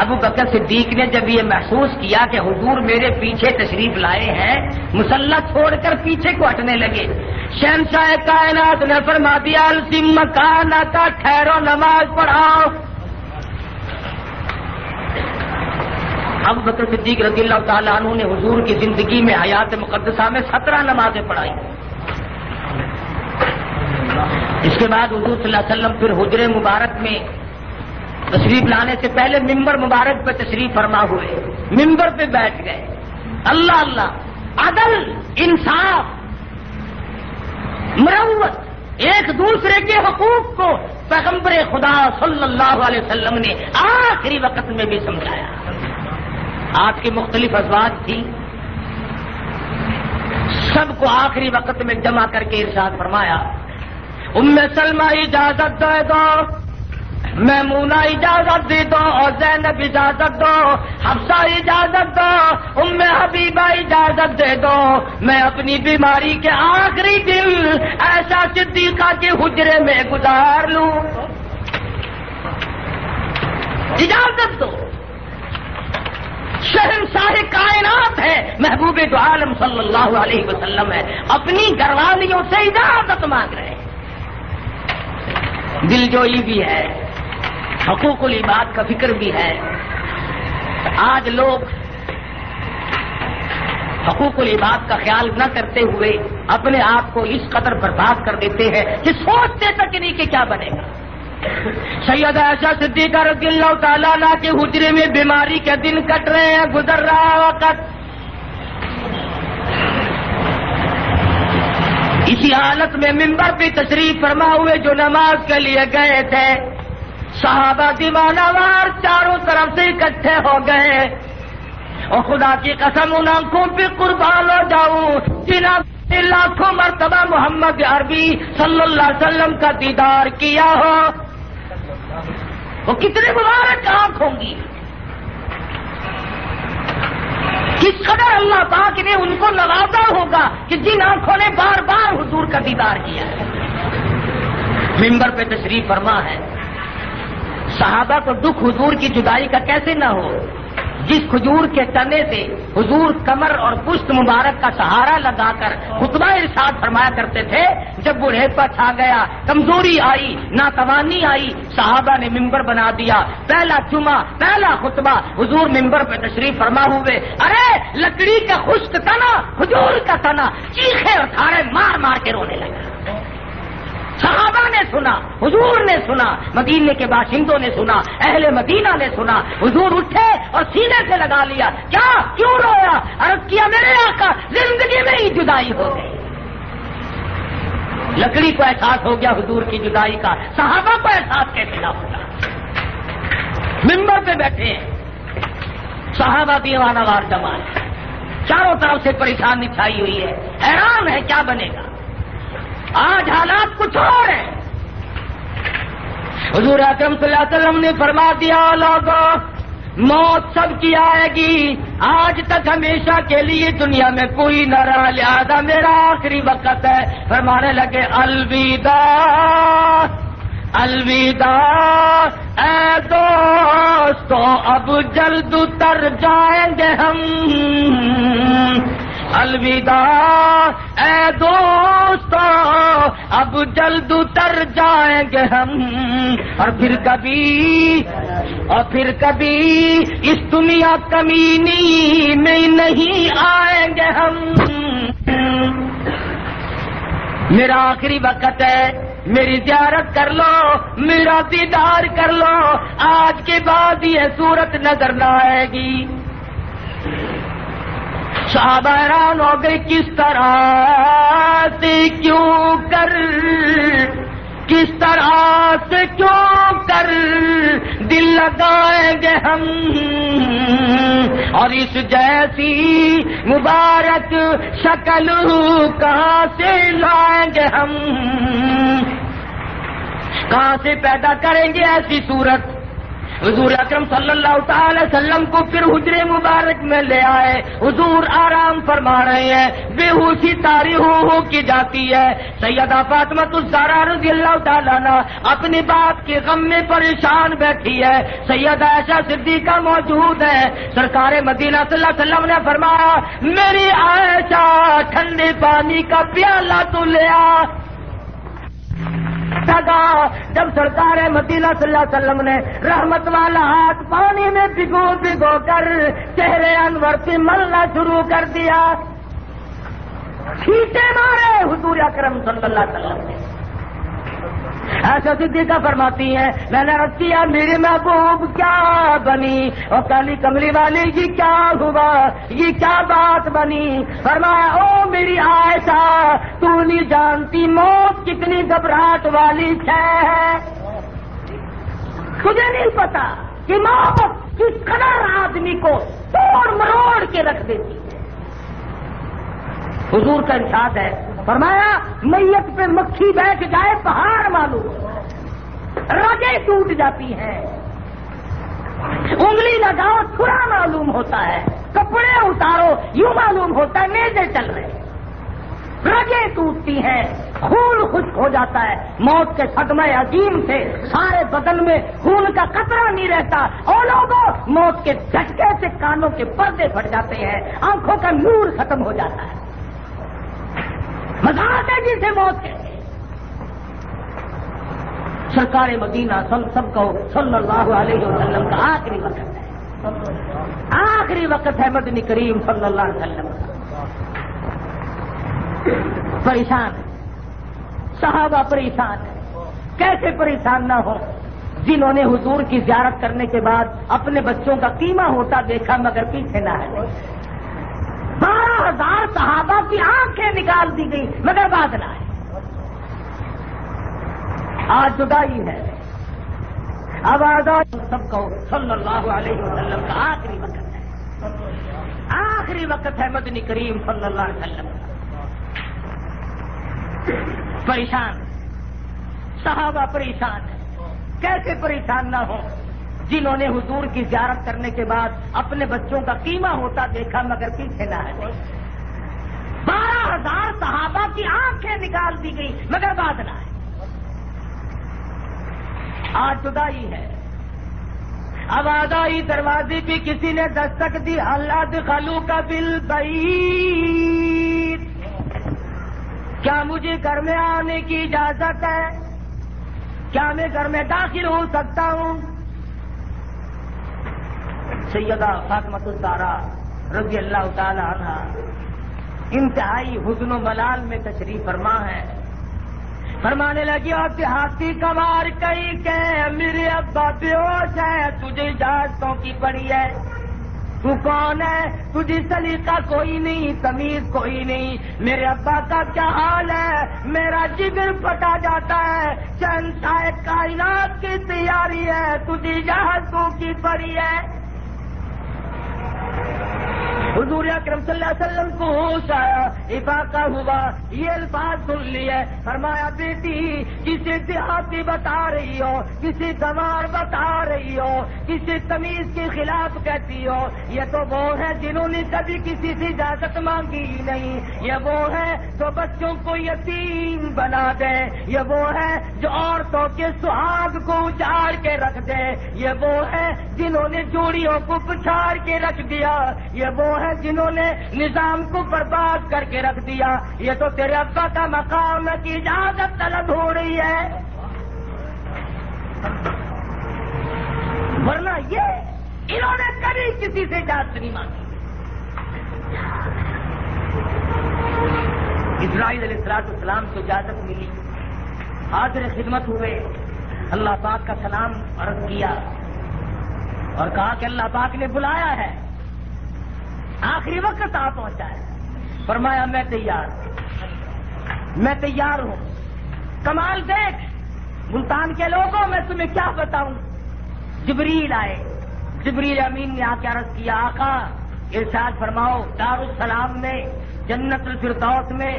ابو بکر صدیق نے جب یہ محسوس کیا کہ حضور میرے پیچھے تشریف لائے ہیں، مصلی چھوڑ کر پیچھے کو ہٹنے لگے۔ شہنشاہ کائنات نے فرما دیا الزم مکانک، ٹھہرو نماز پڑھاؤ۔ ابو بکر صدیق رضی اللہ تعالیٰ عنہ نے حضور کی زندگی میں حیات مقدسہ میں 17 نمازیں پڑھائی۔ اس کے بعد حضور صلی اللہ علیہ وسلم پھر حجرے مبارک میں تشریف لانے سے پہلے ممبر مبارک پہ تشریف فرما ہوئے، ممبر پہ بیٹھ گئے۔ اللہ اللہ، عدل، انصاف، مروت، ایک دوسرے کے حقوق کو پیغمبر خدا صلی اللہ علیہ وسلم نے آخری وقت میں بھی سمجھایا۔ آج کے مختلف ازواج تھی، سب کو آخری وقت میں جمع کر کے ارشاد فرمایا ام سلمہ اجازت دے دو، میمونہ اجازت دے دو، اور زینب اجازت دو، حفصہ اجازت دو، ام حبیبہ اجازت دے دو، میں اپنی بیماری کے آخری دن ایسا صدیقہ کے حجرے میں گزار لوں، اجازت دو۔ شہنشاہ کائنات ہے، محبوب دو عالم صلی اللہ علیہ وسلم ہے، اپنی گھر والیوں سے اجازت مانگ رہے ہیں۔ دل جوئی بھی ہے، حقوق العباد کا فکر بھی ہے۔ آج لوگ حقوق العباد کا خیال نہ کرتے ہوئے اپنے آپ کو اس قدر برباد کر دیتے ہیں کہ سوچتے تک نہیں کہ کیا بنے گا۔ سیدہ عائشہ صدیقہ رضی اللہ تعالیٰ عنہ کے حجرے میں بیماری کے دن کٹ رہے ہیں، گزر رہا وقت، اسی حالت میں منبر پہ تشریف فرما ہوئے جو نماز کے لیے گئے تھے، صحابہ دیوانہ وار چاروں طرف سے اکٹھے ہو گئے، اور خدا کی قسم ان آنکھوں پہ قربان ہو جاؤں جن آنکھوں لاکھوں مرتبہ محمد عربی صلی اللہ علیہ وسلم کا دیدار کیا ہو، وہ کتنے مبارک آنکھ ہوں گی، کس قدر اللہ پاک نے ان کو نوازا ہوگا کہ جن آنکھوں نے بار بار حضور کا دیدار کیا ہے۔ منبر پہ تشریف فرما ہے، صحابہ کو دکھ حضور کی جدائی کا کیسے نہ ہو، جس کھجور کے تنے سے حضور کمر اور پشت مبارک کا سہارا لگا کر خطبہ ارشاد فرمایا کرتے تھے، جب بڑھیپا چھا گیا، کمزوری آئی، ناتوانی آئی، صحابہ نے منبر بنا دیا، پہلا جمعہ، پہلا خطبہ حضور منبر پہ تشریف فرما ہوئے، ارے لکڑی کا خشک تنا، کھجور کا تنا، چیخے اور تھارے مار مار کے رونے لگا۔ صحابہ نے سنا، حضور نے سنا، مدینے کے باشندوں نے سنا، اہل مدینہ نے سنا، حضور اٹھے اور سینے سے لگا لیا، کیا کیوں رویا؟ عرض کیا میرے آقا زندگی میں ہی جدائی ہو گئی۔ لکڑی کو احساس ہو گیا حضور کی جدائی کا، صحابہ کو احساس کیسے نہ ہوگا؟ منبر پہ بیٹھے ہیں، صحابہ دیوانہ وار جمع ہے، چاروں طرف سے پریشانی چھائی ہوئی ہے، حیران ہے کیا بنے گا۔ آج حالات کچھ اور ہیں۔ حضور اکرم صلی اللہ علیہ وسلم نے فرما دیا لوگوں موت سب کی آئے گی، آج تک ہمیشہ کے لیے دنیا میں کوئی نہ رہا، لہذا میرا آخری وقت ہے۔ فرمانے لگے الوداع الوداع اے دوستو اب جلد اتر جائیں گے ہم، الوداع اے دوستو اب جلد اتر جائیں گے ہم، اور پھر کبھی اس دنیا کمینی میں نہیں آئیں گے ہم۔ میرا آخری وقت ہے، میری زیارت کر لو، میرا دیدار کر لو، آج کے بعد یہ صورت نظر نہ آئے گی۔ صحابہ حیران ہو گئے، کس طرح سے کیوں کر دل لگائیں گے ہم، اور اس جیسی مبارک شکل کہاں سے لائیں گے ہم، کہاں سے پیدا کریں گے ایسی صورت۔ حضور اکرم صلی اللہ تعالی وسلم کو پھر حجرے مبارک میں لے آئے، حضور آرام فرما رہے ہیں، بے ہوشی طاری ہو کی جاتی ہے۔ سیدہ فاطمہ الزہرا رضی اللہ تعالیٰ عنہ اپنی بات کے غم میں پریشان بیٹھی ہے، سیدہ عائشہ صدیقہ موجود ہے۔ سرکار مدینہ صلی اللہ علیہ وسلم نے فرمایا میری عائشہ ٹھنڈے پانی کا پیالہ تو لے آ۔ جب سرکار مدینہ صلی اللہ علیہ وسلم نے رحمت والا ہاتھ پانی میں بھگو کر چہرے انور سے ملنا شروع کر دیا، چھینٹے مارے حضور اکرم صلی اللہ علیہ وسلم نے۔ ایسا صدیقہ فرماتی ہیں میں نے رکھ دیا میری محبوب کیا بنی، اور کالی کملی والی یہ کیا ہوا، یہ کیا بات بنی۔ فرمایا او میری عائشہ تو نہیں جانتی موت کتنی گھبراہٹ والی ہے، تجھے نہیں پتا کہ موت کس قدر آدمی کو توڑ مروڑ کے رکھ دیتی ہے۔ حضور کا ارشاد ہے، فرمایا میت پہ مکھی بیٹھ جائے پہاڑ معلوم ہوتا، رگیں ٹوٹ جاتی ہیں، انگلی لگاؤ چھرا معلوم ہوتا ہے، کپڑے اتارو یوں معلوم ہوتا ہے نیزے چل رہے، رگیں ٹوٹتی ہیں، خون خشک ہو جاتا ہے، موت کے صدمے عظیم سے سارے بدن میں خون کا قطرہ نہیں رہتا، اور لوگوں موت کے جھٹکے سے کانوں کے پردے پھٹ جاتے ہیں، آنکھوں کا نور ختم ہو جاتا ہے، مذاق ہے جسے موت کہتے ہیں۔ سرکار مدینہ سب کو صلی اللہ علیہ وسلم کا آخری وقت ہے، آخری وقت ہے مدنی کریم صلی اللہ علیہ وسلم کا۔ پریشان ہے صحابہ، پریشان ہے، کیسے پریشان نہ ہو جنہوں نے حضور کی زیارت کرنے کے بعد اپنے بچوں کا قیمہ ہوتا دیکھا مگر پیچھے نہ ہے۔ 12,000 صحابہ کی آنکھیں نکال دی گئی مگر بات نہ ہے۔ آج جدائی ہے، اب آزاد سب کو صلی اللہ علیہ وسلم کا آخری وقت ہے، آخری وقت ہے مدنی کریم صلی اللہ علیہ وسلم کا۔ پریشان صحابہ، پریشان ہے، کیسے پریشان نہ ہو جنہوں نے حضور کی زیارت کرنے کے بعد اپنے بچوں کا قیمہ ہوتا دیکھا مگر پیچھے نہ ہے۔ 12,000 صحابہ کی آنکھیں نکال دی گئی مگر بات نہ ہے۔ آج جدائی ہے، اب آدائی دروازے پہ کسی نے دستک دی، اللہ دخلو کا بالبیت، کیا مجھے گھر میں آنے کی اجازت ہے؟ کیا میں گھر میں داخل ہو سکتا ہوں؟ سیدہ فاطمہ الزہرا رضی اللہ تعالی عنہا انتہائی حزن و ملال میں تشریف فرما ہے، فرمانے لگی اور دیہاتی کمار کئی کہ میرے ابا بے ہوش ہے، تجھے اجازتوں کی پڑی ہے، تو کون ہے؟ تجھے سلیقہ کوئی نہیں، تمیز کوئی نہیں، میرے ابا کا کیا حال ہے؟ میرا جگر پھٹا جاتا ہے، شہنشاہ کائنات کی تیاری ہے، تجھے اجازتوں کی پڑی ہے۔ حضور اکرم صلی اللہ علیہ وسلم کو ہوش آیا، افاقہ ہوا، یہ الفاظ سن لیے، فرمایا بیٹی کسی دیہاتی بتا رہی ہو، کسی گوار بتا رہی ہو، کسی تمیز کے خلاف کہتی ہو، یہ تو وہ ہے جنہوں نے کبھی کسی سے اجازت مانگی نہیں، یہ وہ ہے جو بچوں کو یتیم بنا دے، یہ وہ ہے جو عورتوں کے سہاگ کو اجاڑ کے رکھ دے، یہ وہ ہے جنہوں نے جوڑیوں کو پچھاڑ کے رکھ دیا، یہ وہ ہے جنہوں نے نظام کو برباد کر کے رکھ دیا، یہ تو تیرے ابا کا مقام ہے کہ اجازت طلب ہو رہی ہے، ورنہ یہ انہوں نے کبھی کسی سے اجازت نہیں مانگی۔ اسرائیل علیہ السلام کو اجازت ملی، حاضر خدمت ہوئے، اللہ پاک کا سلام عرض کیا اور کہا کہ اللہ پاک نے بلایا ہے، آخری وقت آ پہنچا ہے، فرمایا میں تیار ہوں۔ کمال دیکھ ملتان کے لوگوں میں تمہیں کیا بتاؤں، جبریل آئے، جبریل امین نے آ کے عرض کیا آقا ارشاد فرماؤ دار السلام میں، جنت الفردوس میں،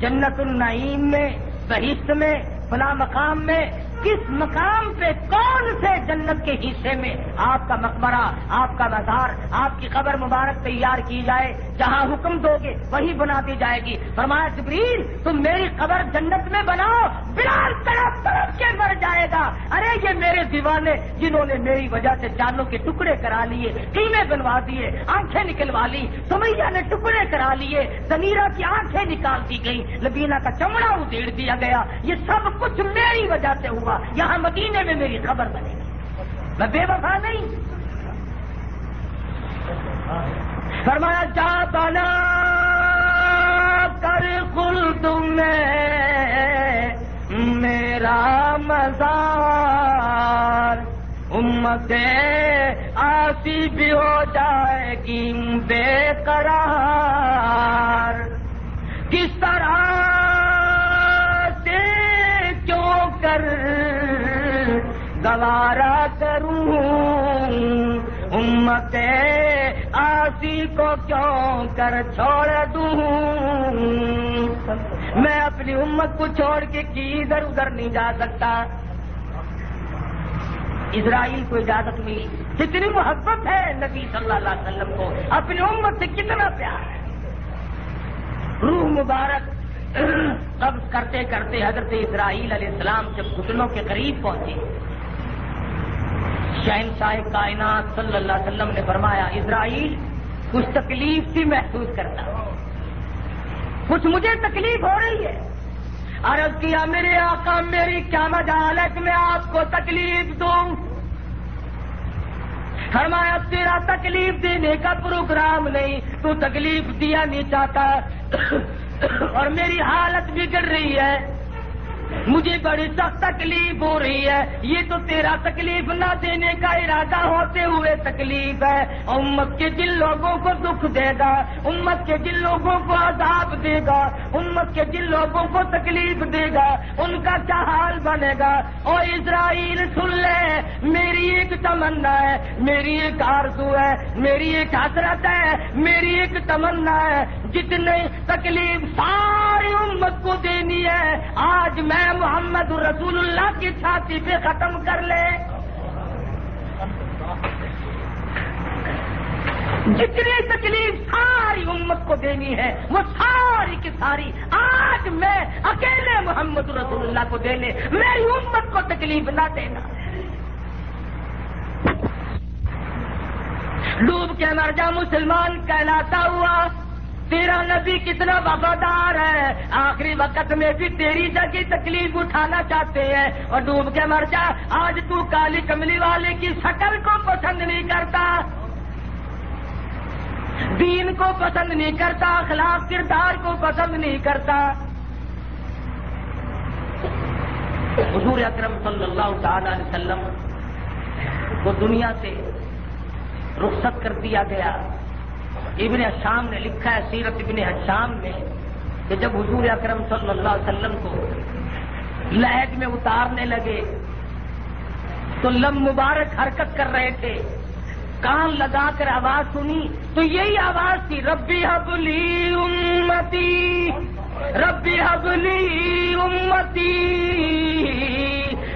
جنت النعیم میں، بہشت میں، فلاں مقام میں، کس مقام پہ کون سے جنت کے حصے میں آپ کا مقبرہ، آپ کا مزار، آپ کی قبر مبارک تیار کی جائے، جہاں حکم دو گے وہی بنا دی جائے گی۔ فرمایا جبریل تم میری قبر جنت میں بناؤ، بلال تڑپ تڑپ کے مر جائے گا، ارے یہ میرے دیوانے جنہوں نے میری وجہ سے جانوں کے ٹکڑے کرا لیے، قیمے بنوا دیے، آنکھیں نکلوا لی، سمیہ نے ٹکڑے کرا لیے، سمیرہ کی آنکھیں نکال دی گئی، لبینہ کا چمڑا ادھیڑ دیا گیا، یہ سب کچھ میری وجہ سے ہوا، یہاں مدینے میں میری خبر بنے گی، میں بے وفا نہیں۔ فرمایا جا بنا کر خلد میں میرا مزار، امت آسی بھی ہو جائے گی بے قرار، کس طرح سے کیوں کر گوارا کروں، امت آسی کو کیوں کر چھوڑ دوں، میں اپنی امت کو چھوڑ کے ادھر ادھر نہیں جا سکتا۔ اسرائیل کو اجازت ملی، کتنی محبت ہے نبی صلی اللہ علیہ وسلم کو، اپنی امت سے کتنا پیار ہے، روح مبارک قبض کرتے کرتے حضرت اسرائیل علیہ السلام جب گھٹنوں کے قریب پہنچے، شہنشاہ کائنات صلی اللہ علیہ وسلم نے فرمایا اسرائیل کچھ تکلیف سی محسوس کرتا، کچھ مجھے تکلیف ہو رہی ہے۔ عرض کیا میرے آقا میری کیا مجال ہے کہ میں آپ کو تکلیف دوں، فرمایا تیرا تکلیف دینے کا پروگرام نہیں، تو تکلیف دیا نہیں چاہتا اور میری حالت بگڑ رہی ہے، مجھے بڑی سخت تکلیف ہو رہی ہے، یہ تو تیرا تکلیف نہ دینے کا ارادہ ہوتے ہوئے تکلیف ہے، امت کے جن لوگوں کو دکھ دے گا، امت کے جن لوگوں کو عذاب دے گا، امت کے جن لوگوں کو تکلیف دے گا، ان کا کیا حال بنے گا۔ اور اسرائیل سن لے، میری ایک تمنا ہے، میری ایک آرزو ہے، میری ایک حسرت ہے، میری ایک تمنا ہے، جتنے تکلیف ساری امت کو دینی ہے آج میں محمد رسول اللہ کی چھاتی پہ ختم کر لے، جتنی تکلیف ساری امت کو دینی ہے وہ ساری کی ساری آج میں اکیلے محمد رسول اللہ کو دے لے، میری امت کو تکلیف نہ دینا۔ ڈوب کے مر جا مسلمان کہلاتا ہوا، تیرا نبی کتنا وفادار ہے، آخری وقت میں بھی تیری جگہ تکلیف اٹھانا چاہتے ہیں، اور ڈوب کے مر جا۔ آج تو کالی کملی والے کی شکل کو پسند نہیں کرتا، دین کو پسند نہیں کرتا، اخلاق کردار کو پسند نہیں کرتا۔ حضور اکرم صلی اللہ تعالی علیہ وسلم کو دنیا سے رخصت کر دیا گیا۔ ابن حشام نے لکھا ہے سیرت ابن حشام میں کہ جب حضور اکرم صلی اللہ علیہ وسلم کو لحد میں اتارنے لگے تو لب مبارک حرکت کر رہے تھے، کان لگا کر آواز سنی تو یہی آواز تھی، ربی حبلی امتی، ربی حبلی امتی،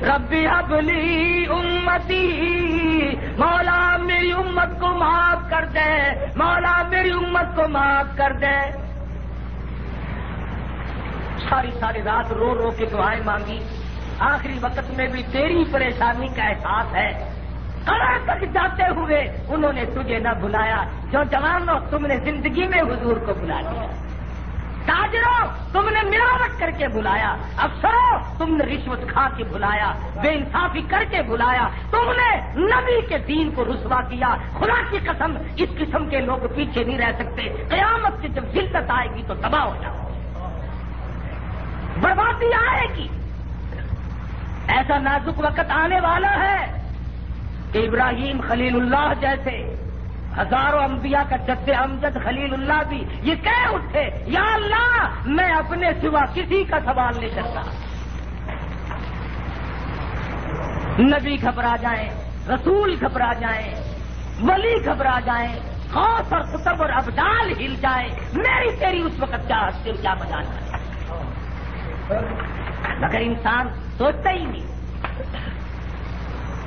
ربی حبلی امتی، مولا میری امت کو معاف کر دے، مولا میری امت کو معاف کر دے۔ ساری ساری رات رو رو کے دعائیں مانگی، آخری وقت میں بھی تیری پریشانی کا احساس ہے، قبر تک جاتے ہوئے انہوں نے تجھے نہ بلایا۔ جو جوانوں تم نے زندگی میں حضور کو بلا لیا، تاجروں تم نے ملاوٹ کر کے بلایا، افسروں تم نے رشوت کھا کے بلایا، بے انصافی کر کے بلایا، تم نے نبی کے دین کو رسوا کیا۔ خدا کی قسم اس قسم کے لوگ پیچھے نہیں رہ سکتے، قیامت کی جب ذلت آئے گی تو تباہ ہو جاؤ، بربادی آئے گی۔ ایسا نازک وقت آنے والا ہے کہ ابراہیم خلیل اللہ جیسے ہزاروں انبیاء کا جد امجد خلیل اللہ بھی یہ کہہ اٹھے، یا اللہ میں اپنے سوا کسی کا سوال نہیں کرتا۔ نبی گھبرا جائیں، رسول گھبرا جائیں، ولی گھبرا جائیں، غوث اور قطب اور ابدال ہل جائیں، میری تیری اس وقت کیا ہستے کیا مجال ہے، مگر انسان سوچتا ہی نہیں۔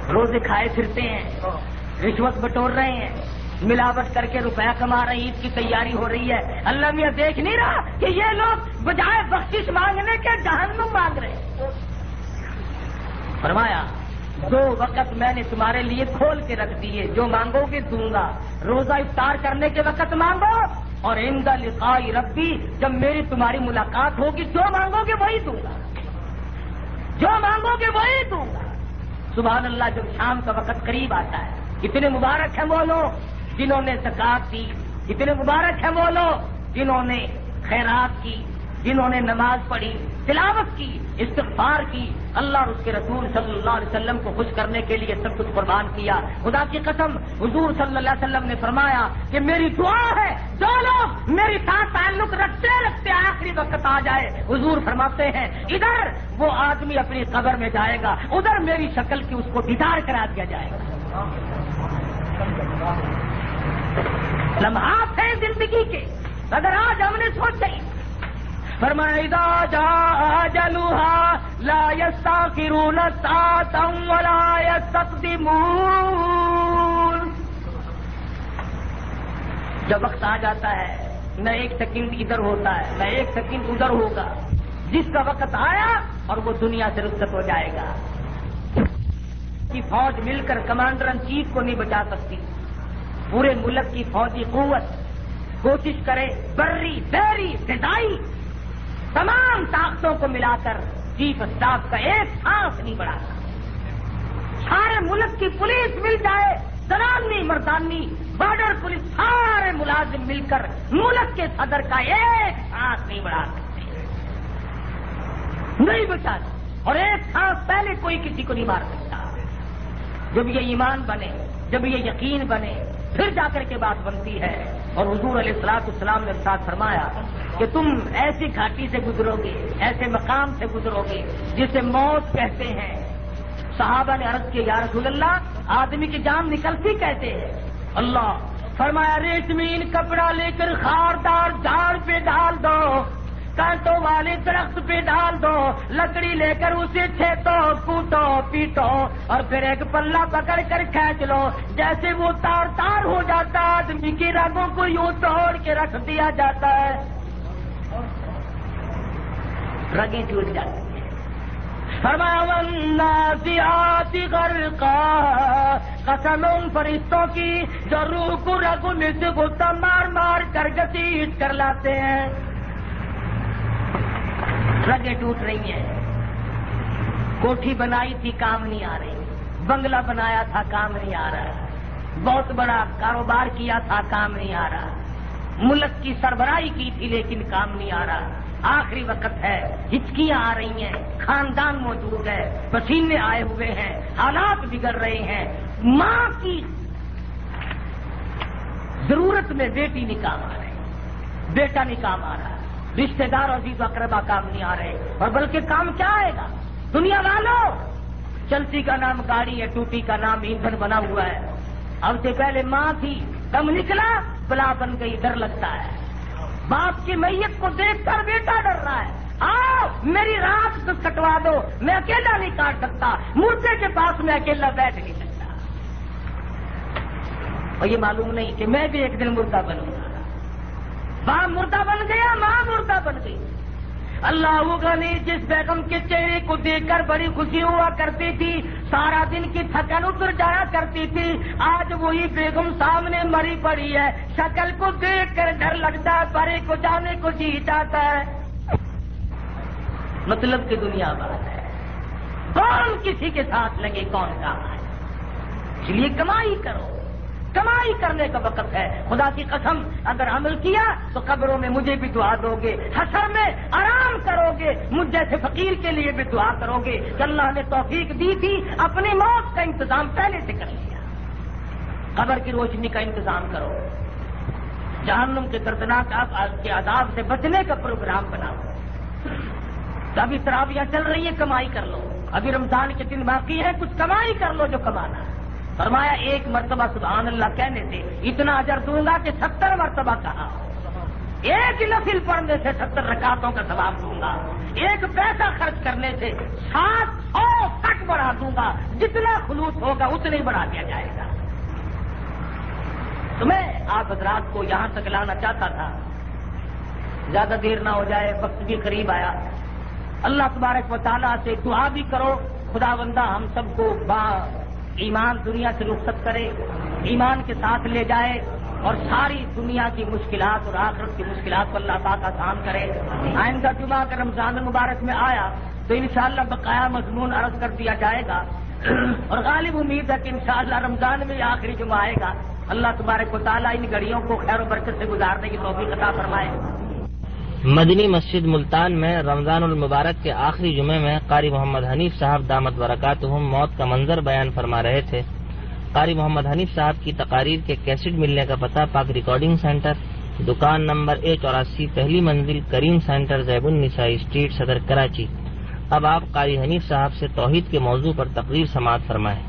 روزے کھائے پھرتے ہیں، رشوت بٹور رہے ہیں، ملاوٹ کر کے روپیہ کما رہے ہیں، عید کی تیاری ہو رہی ہے، اللہ میاں دیکھ نہیں رہا کہ یہ لوگ بجائے بخشش مانگنے کے جہنم مانگ رہے ہیں۔ فرمایا 2 وقت میں نے تمہارے لیے کھول کے رکھ دیے، جو مانگو گے دوں گا، روزہ افطار کرنے کے وقت مانگو، اور عند لقاء ربی جب میری تمہاری ملاقات ہوگی جو مانگو گے وہی دوں گا، جو مانگو گے وہی دوں گا۔ سبحان اللہ، جب شام کا وقت قریب آتا ہے، کتنے مبارک ہیں وہ لوگ جنہوں نے زکات دی، کتنے مبارک ہیں وہ لوگ جنہوں نے خیرات کی، جنہوں نے نماز پڑھی، تلاوت کی، استغفار کی، اللہ اور اس کے رسول صلی اللہ علیہ وسلم کو خوش کرنے کے لیے سب کچھ قربان کیا۔ خدا کی قسم حضور صلی اللہ علیہ وسلم نے فرمایا کہ میری دعا ہے جو لوگ میری ساتھ تعلق رکھتے رکھتے آخری وقت آ جائے، حضور فرماتے ہیں ادھر وہ آدمی اپنی قبر میں جائے گا، ادھر میری شکل کی اس کو دیدار کرا دیا جائے گا۔ لمحات ہیں زندگی کے، اگر آج ہم نے سوچا فرمایا اذا جاء اجلها لا يستاخرون ساعة ولا يستقدمون، جب وقت آ جاتا ہے نہ 1 سیکنڈ ادھر ہوتا ہے نہ 1 سیکنڈ ادھر ہوگا، جس کا وقت آیا اور وہ دنیا سے رخصت ہو جائے گا۔ کی فوج مل کر کمانڈر ان چیف کو نہیں بچا سکتی، پورے ملک کی فوجی قوت کوشش کرے، بری بحری فضائی تمام طاقتوں کو ملا کر چیف اسٹاف کا ایک سانس نہیں بڑھا سکتا۔ سارے ملک کی پولیس مل جائے، زنانی مردانی بارڈر پولیس، سارے ملازم مل کر ملک کے صدر کا ایک سانس نہیں بڑھا سکتے، نہیں بچا سکتے، اور ایک سانس پہلے کوئی کسی کو نہیں مار سکتا۔ جب یہ ایمان بنے، جب یہ یقین بنے، پھر جا کر کے بات بنتی ہے۔ اور حضور علیہ الصلوۃ والسلام نے ارشاد فرمایا کہ تم ایسی گھاٹی سے گزرو گے، ایسے مقام سے گزرو گے جسے موت کہتے ہیں۔ صحابہ نے عرض کیا یا رسول اللہ آدمی کی جان نکلتی کیسے ہے؟ اللہ فرمایا ریشمین کپڑا لے کر خاردار جھاڑ پہ ڈال دو، کانٹوں والے درخت پہ ڈال دو، لکڑی لے کر اسے چھیتو، کوٹو، پیٹو، اور پھر ایک پلہ پکڑ کر کھینچ لو، جیسے وہ تار تار ہو جاتا آدمی کی رگوں کو یوں توڑ کے رکھ دیا جاتا ہے، رگیں ٹوٹ جاتی ہیں۔ فرمایا والنازعات غرقا، قسم ان فرشتوں کی جو روح کو رگوں میں سے غصہ مار مار کر گسیٹ کر لاتے ہیں، رگیں ٹوٹ رہی ہیں۔ کوٹھی بنائی تھی کام نہیں آ رہی، بنگلہ بنایا تھا کام نہیں آ رہا، بہت بڑا کاروبار کیا تھا کام نہیں آ رہا، ملک کی سربراہی کی تھی لیکن کام نہیں آ رہا، آخری وقت ہے، ہچکیاں آ رہی ہیں، خاندان موجود ہے، پسینے آئے ہوئے ہیں، حالات بگڑ رہے ہیں، ماں کی ضرورت میں بیٹی نہیں کام آ رہی، بیٹا نہیں کام آ رہا، رشتہ دار عزیز و اقربا کام نہیں آ رہے، اور بلکہ کام کیا آئے گا؟ دنیا والوں، چلتی کا نام گاڑی ہے، ٹوٹی کا نام ایندھن بنا ہوا ہے، اب سے پہلے ماں تھی، دم نکلا بلا بن گئی، ڈر لگتا ہے۔ باپ کی میت کو دیکھ کر بیٹا ڈر رہا ہے، آؤ میری رات کٹوا دو، میں اکیلا نہیں کاٹ سکتا، مردے کے پاس میں اکیلا بیٹھ نہیں سکتا۔ اور یہ معلوم نہیں کہ میں بھی ایک دن مردہ بنوں گا۔ باپ مردہ بن گیا، ماں مردہ بن گئی۔ اللہ غنی جس بیگم کے چہرے کو دیکھ کر بڑی خوشی ہوا کرتی تھی، سارا دن کی تھکن اتر جایا کرتی تھی، آج وہی بیگم سامنے مری پڑی ہے، شکل کو دیکھ کر ڈر لگتا ہے، پرے کو جانے کو جی چاہتا ہے۔ مطلب کہ دنیا بات ہے، کون کسی کے ساتھ لگے کون کام ہے، اس لیے کمائی کرو، کمائی کرنے کا وقت ہے۔ خدا کی قسم اگر عمل کیا تو قبروں میں مجھے بھی دعا دو گے، حشر میں آرام کرو گے، مجھ جیسے فقیر کے لیے بھی دعا کرو گے کہ اللہ نے توفیق دی تھی، اپنی موت کا انتظام پہلے سے کر لیا۔ قبر کی روشنی کا انتظام کرو، جہنم کے دردناک کے عذاب سے بچنے کا پروگرام بناؤ۔ ابھی تراویح چل رہی ہے، کمائی کر لو، ابھی رمضان کے دن باقی ہے، کچھ کمائی کر لو جو کمانا ہے۔ فرمایا ایک مرتبہ سبحان اللہ کہنے سے اتنا اجر دوں گا کہ 70 مرتبہ کہا، ایک نفل پڑھنے سے 70 رکعتوں کا ثواب دوں گا، ایک پیسہ خرچ کرنے سے 700 تک بڑھا دوں گا، جتنا خلوص ہوگا اتنا ہی بڑھا دیا جائے گا۔ تو میں آپ حضرات کو یہاں تک لانا چاہتا تھا، زیادہ دیر نہ ہو جائے، وقت بھی قریب آیا۔ اللہ تبارک و تعالیٰ سے دعا بھی کرو، خدا بندہ ہم سب کو ایمان دنیا سے رخصت کرے، ایمان کے ساتھ لے جائے، اور ساری دنیا کی مشکلات اور آخرت کی مشکلات کو اللہ پاک آسان کرے۔ آئندہ جمعہ اگر رمضان المبارک میں آیا تو انشاءاللہ بقایا مضمون عرض کر دیا جائے گا، اور غالب امید ہے کہ انشاءاللہ رمضان میں یہ آخری جمعہ آئے گا۔ اللہ تبارک و تعالیٰ ان گھڑیوں کو خیر و برکت سے گزارنے کی توفیق عطا فرمائے۔ مدنی مسجد ملتان میں رمضان المبارک کے آخری جمعے میں قاری محمد حنیف صاحب دامت برکاتہم موت کا منظر بیان فرما رہے تھے۔ قاری محمد حنیف صاحب کی تقاریر کے کیسٹ ملنے کا پتہ پاک ریکارڈنگ سینٹر، دکان نمبر A84، پہلی منزل، کریم سینٹر، زیب النسائی اسٹریٹ، صدر کراچی۔ اب آپ قاری حنیف صاحب سے توحید کے موضوع پر تقریر سماعت فرمائیں۔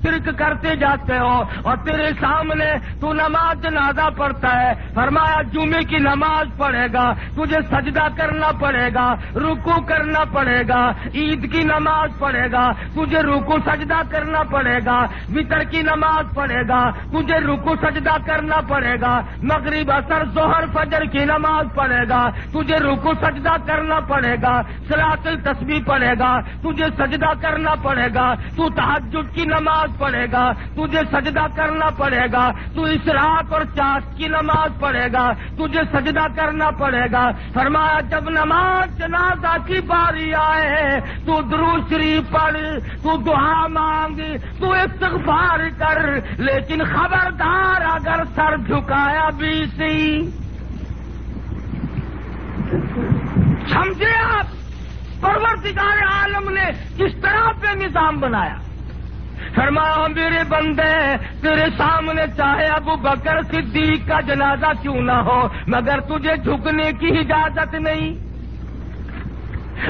شرک کرتے جاتے ہو اور تیرے سامنے تو نماز جنازہ پڑھتا ہے، فرمایا جمعے کی نماز پڑھے گا، تجھے سجدہ کرنا پڑے گا، رکوع کرنا پڑے گا، عید کی نماز پڑھے گا، تجھے رکوع سجدہ کرنا پڑے گا، وتر کی نماز پڑھے گا، تجھے رکوع سجدہ کرنا پڑے گا، مغرب عصر ظہر فجر کی نماز پڑھے گا، تجھے رکوع سجدہ کرنا پڑے گا، صلاۃ التسبیح پڑھے گا، تجھے سجدہ کرنا پڑے گا، تو تہجد کی نماز پڑھے گا، تجھے سجدہ کرنا پڑے گا، تو اشراق اور چاش کی نماز پڑھے گا، تجھے سجدہ کرنا پڑے گا۔ فرمایا جب نماز جنازہ کی باری آئے تو درود شریف پڑھ، تو دعا مانگ، تو استغفار کر، لیکن خبردار اگر سر جھکایا بھی سی۔ سمجھے آپ پروردگار عالم نے کس طرح پہ نظام بنایا؟ فرمایا میرے بندے تیرے سامنے چاہے ابو بکر صدیق کا جنازہ کیوں نہ ہو مگر تجھے جھکنے کی اجازت نہیں،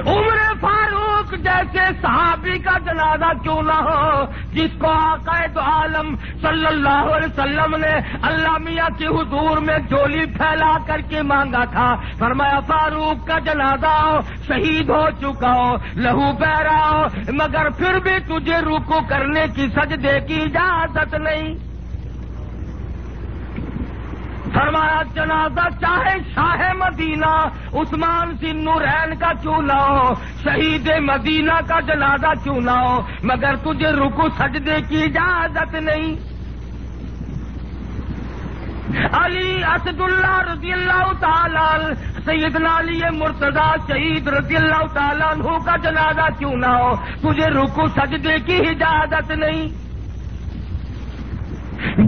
عمر فاروق جیسے صحابی کا جنازہ کیوں نہ ہو جس کو آقا دو عالم صلی اللہ علیہ وسلم نے اللہ میاں کے حضور میں جھولی پھیلا کر کے مانگا تھا۔ فرمایا فاروق کا جنازہ ہو، شہید ہو چکا ہو، لہو بہ رہا ہو، مگر پھر بھی تجھے رکوع کرنے کی سجدے کی اجازت نہیں۔ فرمایا جنازہ چاہے شاہ مدینہ عثمان ذی النورین کا کیوں نہ ہو، شہید مدینہ کا جنازہ کیوں نہ ہو، مگر تجھے رکوع سجدے کی اجازت نہیں۔ علی اسد اللہ رضی اللہ تعالی، سیدنا علی مرتضی شہید رضی اللہ تعالیٰ عنہ کا جنازہ کیوں نہ ہو، تجھے رکوع سجدے کی اجازت نہیں۔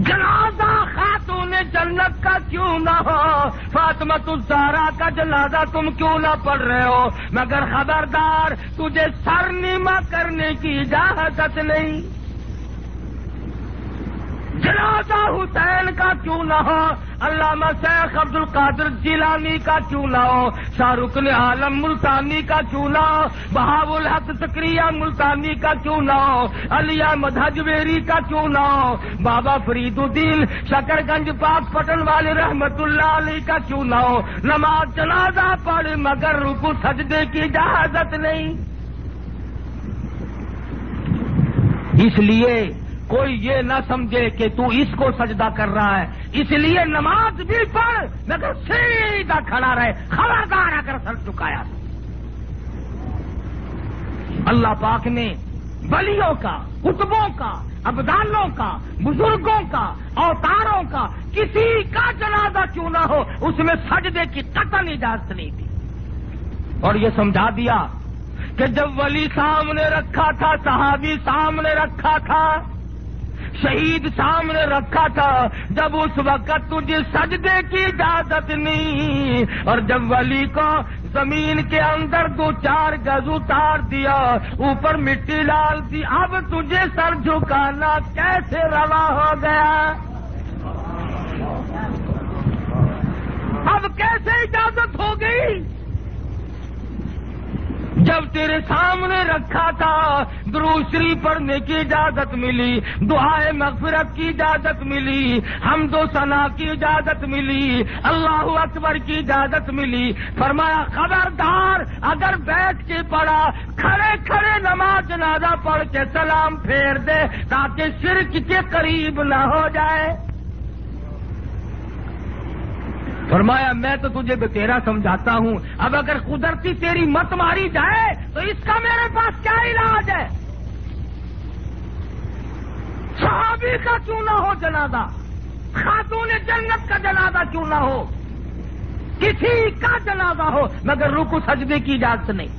جنازہ خاتون جنت کا کیوں نہ ہو، فاطمۃ الزہرا کا جنازہ تم کیوں نہ پڑھ رہے ہو، مگر خبردار تجھے سر نیما کرنے کی اجازت نہیں۔ جنازہ حسین کا کیوں نہ ہو، علامہ شیخ عبد القادر جیلانی کا کیوں نہ ہو، شاہ رکن عالم ملتانی کا کیوں نہ ہو، بہاء الحق سکریہ ملتانی کا کیوں نہ ہو، علی احمد حجویری کا کیوں نہ ہو، بابا فرید الدین شکر گنج پاک پٹن والے رحمت اللہ علیہ کا کیوں نہ ہو، نماز جنازہ پڑھ مگر رکوع سجدے کی اجازت نہیں۔ اس لیے کوئی یہ نہ سمجھے کہ تو اس کو سجدہ کر رہا ہے، اس لیے نماز بھی پڑھ مگر سیدھا کھڑا رہے، خبردار اگر سر چکایا۔ اللہ پاک نے ولیوں کا، قطبوں کا، ابدالوں کا، بزرگوں کا، اوتاروں کا کسی کا جنازہ کیوں نہ ہو اس میں سجدے کی قطعی اجازت نہیں دی، اور یہ سمجھا دیا کہ جب ولی سامنے رکھا تھا، صحابی سامنے رکھا تھا، شہید سامنے رکھا تھا، جب اس وقت تجھے سجدے کی اجازت نہیں، اور جب ولی کو زمین کے اندر 2-4 گز اتار دیا، اوپر مٹی ڈال دی، اب تجھے سر جھکانا کیسے روا ہو گیا؟ اب کیسے اجازت ہو گئی؟ جب تیرے سامنے رکھا تھا درود شریف پڑھنے کی اجازت ملی، دعائے مغفرت کی اجازت ملی، حمد و ثنا کی اجازت ملی، اللہ اکبر کی اجازت ملی، فرمایا خبردار اگر بیٹھ کے پڑھا، کھڑے کھڑے نماز جنازہ پڑھ کے سلام پھیر دے تاکہ شرک کے قریب نہ ہو جائے۔ فرمایا میں تو تجھے بتیرا سمجھاتا ہوں، اب اگر قدرتی تیری مت ماری جائے تو اس کا میرے پاس کیا علاج ہے؟ صحابی کا کیوں نہ ہو جنازہ، خاتون جنت کا جنازہ کیوں نہ ہو، کسی کا جنازہ ہو مگر رکوع سجدے کی اجازت نہیں۔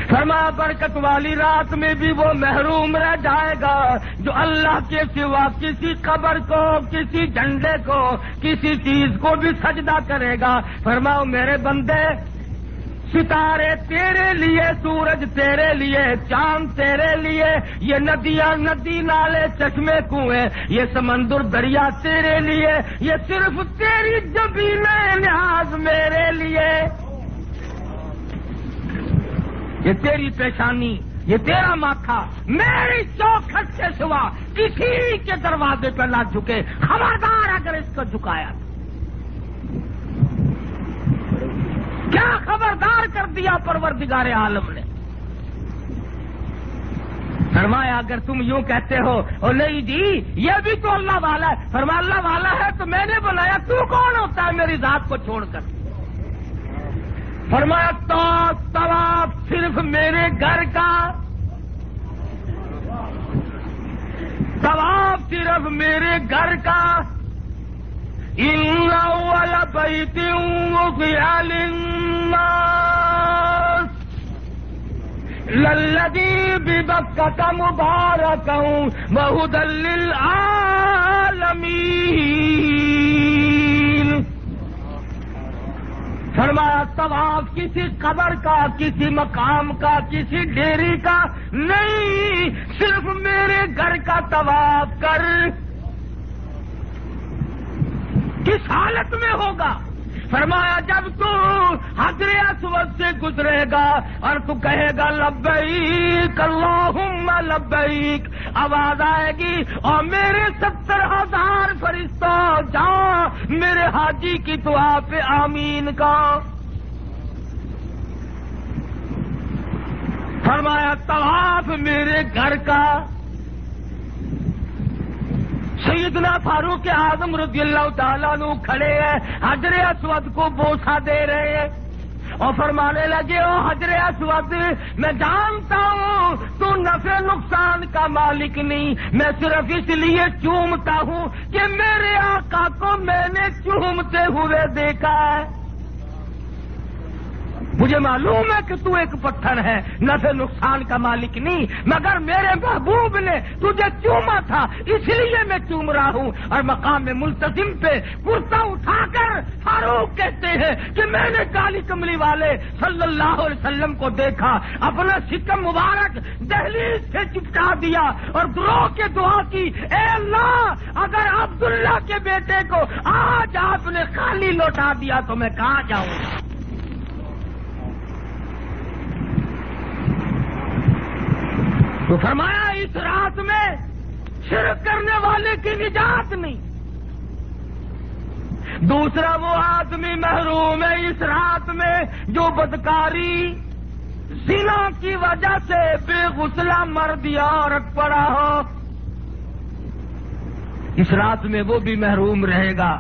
فرمایا برکت والی رات میں بھی وہ محروم رہ جائے گا جو اللہ کے سوا کسی قبر کو، کسی جھنڈے کو، کسی چیز کو بھی سجدہ کرے گا۔ فرماؤ میرے بندے، ستارے تیرے لیے، سورج تیرے لیے، چاند تیرے لیے، یہ ندیاں، ندی، نالے، چشمے، کنویں، یہ سمندر، دریا تیرے لیے، یہ صرف تیری جبین نیاز میرے لیے، یہ تیری پیشانی، یہ تیرا ماتھا میری چوکھٹ کے سوا کسی کے دروازے پہ نہ جھکے، خبردار اگر اس کو جھکایا۔ کیا خبردار کر دیا پروردگار عالم نے۔ فرمایا اگر تم یوں کہتے ہو او نہیں جی یہ بھی تو اللہ والا ہے، فرمایا اللہ والا ہے تو میں نے بنایا، تو کون ہوتا ہے میری ذات کو چھوڑ کر؟ فرمایا تو طواف صرف میرے گھر کا، طواف صرف میرے گھر کا، ان اول بیت وضع للناس للذی ببکۃ مبارکا وہدی للعالمین۔ فرمایا طواف کسی قبر کا، کسی مقام کا، کسی ڈیری کا نہیں، صرف میرے گھر کا طواف کر۔ کس حالت میں ہوگا؟ فرمایا جب تو حجر اسود سے گزرے گا اور تو کہے گا لبیک اللہم لبیک، آواز آئے گی اور میرے 70,000 فرشتوں جاؤ میرے حاجی کی دعا پہ آمین کا۔ فرمایا طواف میرے گھر کا۔ سیدنا فاروق اعظم رضی اللہ تعالیٰ عنہ کھڑے ہیں، حجر اسود کو بوسہ دے رہے ہیں اور فرمانے لگے او حجر اسود میں جانتا ہوں تو نفع نقصان کا مالک نہیں، میں صرف اس لیے چومتا ہوں کہ میرے آقا کو میں نے چومتے ہوئے دیکھا ہے۔ مجھے معلوم ہے کہ تو ایک پتھر ہے، نفع نقصان کا مالک نہیں، مگر میرے محبوب نے تجھے چوما تھا اس لیے میں چوم رہا ہوں۔ اور مقام ملتزم پہ کرتا اٹھا کر فاروق کہتے ہیں کہ میں نے کالی کملی والے صلی اللہ علیہ وسلم کو دیکھا، اپنا شکم مبارک دہلیز سے چپکا دیا اور درو کے دعا کی، اے اللہ اگر عبداللہ کے بیٹے کو آج آپ نے خالی لوٹا دیا تو میں کہاں جاؤں گا؟ تو فرمایا اس رات میں شرک کرنے والے کی نجات نہیں۔ دوسرا وہ آدمی محروم ہے اس رات میں جو بدکاری زنا کی وجہ سے بے غسلہ مرد یا عورت پڑا ہو، اس رات میں وہ بھی محروم رہے گا۔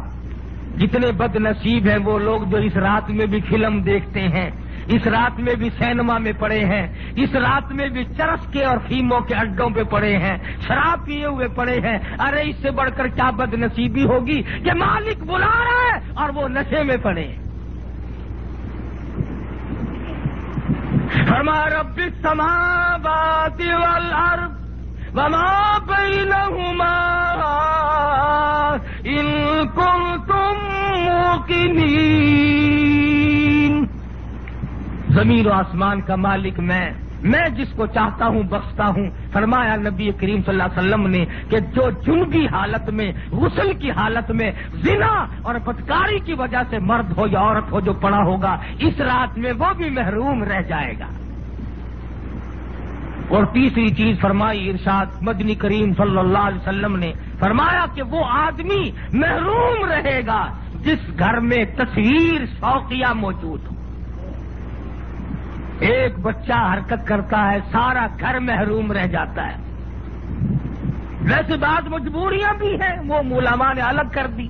جتنے بد نصیب ہیں وہ لوگ جو اس رات میں بھی فلم دیکھتے ہیں، اس رات میں بھی سینما میں پڑے ہیں، اس رات میں بھی چرس کے اور فیموں کے اڈوں پہ پڑے ہیں، شراب پیے ہوئے پڑے ہیں۔ ارے اس سے بڑھ کر کیا بد نصیبی ہوگی کہ مالک بلا رہا ہے اور وہ نشے میں پڑے ہیں۔ فرمایا رب السماوات والارض وما بینہما ان کنتم موقنین۔ زمین و آسمان کا مالک میں جس کو چاہتا ہوں بخشتا ہوں۔ فرمایا نبی کریم صلی اللہ علیہ وسلم نے کہ جو جنبی حالت میں، غسل کی حالت میں زنا اور بدکاری کی وجہ سے مرد ہو یا عورت ہو جو پڑا ہوگا، اس رات میں وہ بھی محروم رہ جائے گا۔ اور تیسری چیز فرمائی ارشاد مدنی کریم صلی اللہ علیہ وسلم نے فرمایا کہ وہ آدمی محروم رہے گا جس گھر میں تصویر شوقیہ موجود ہو۔ ایک بچہ حرکت کرتا ہے سارا گھر محروم رہ جاتا ہے۔ ویسے بعض مجبوریاں بھی ہیں، وہ علماء نے الگ کر دی،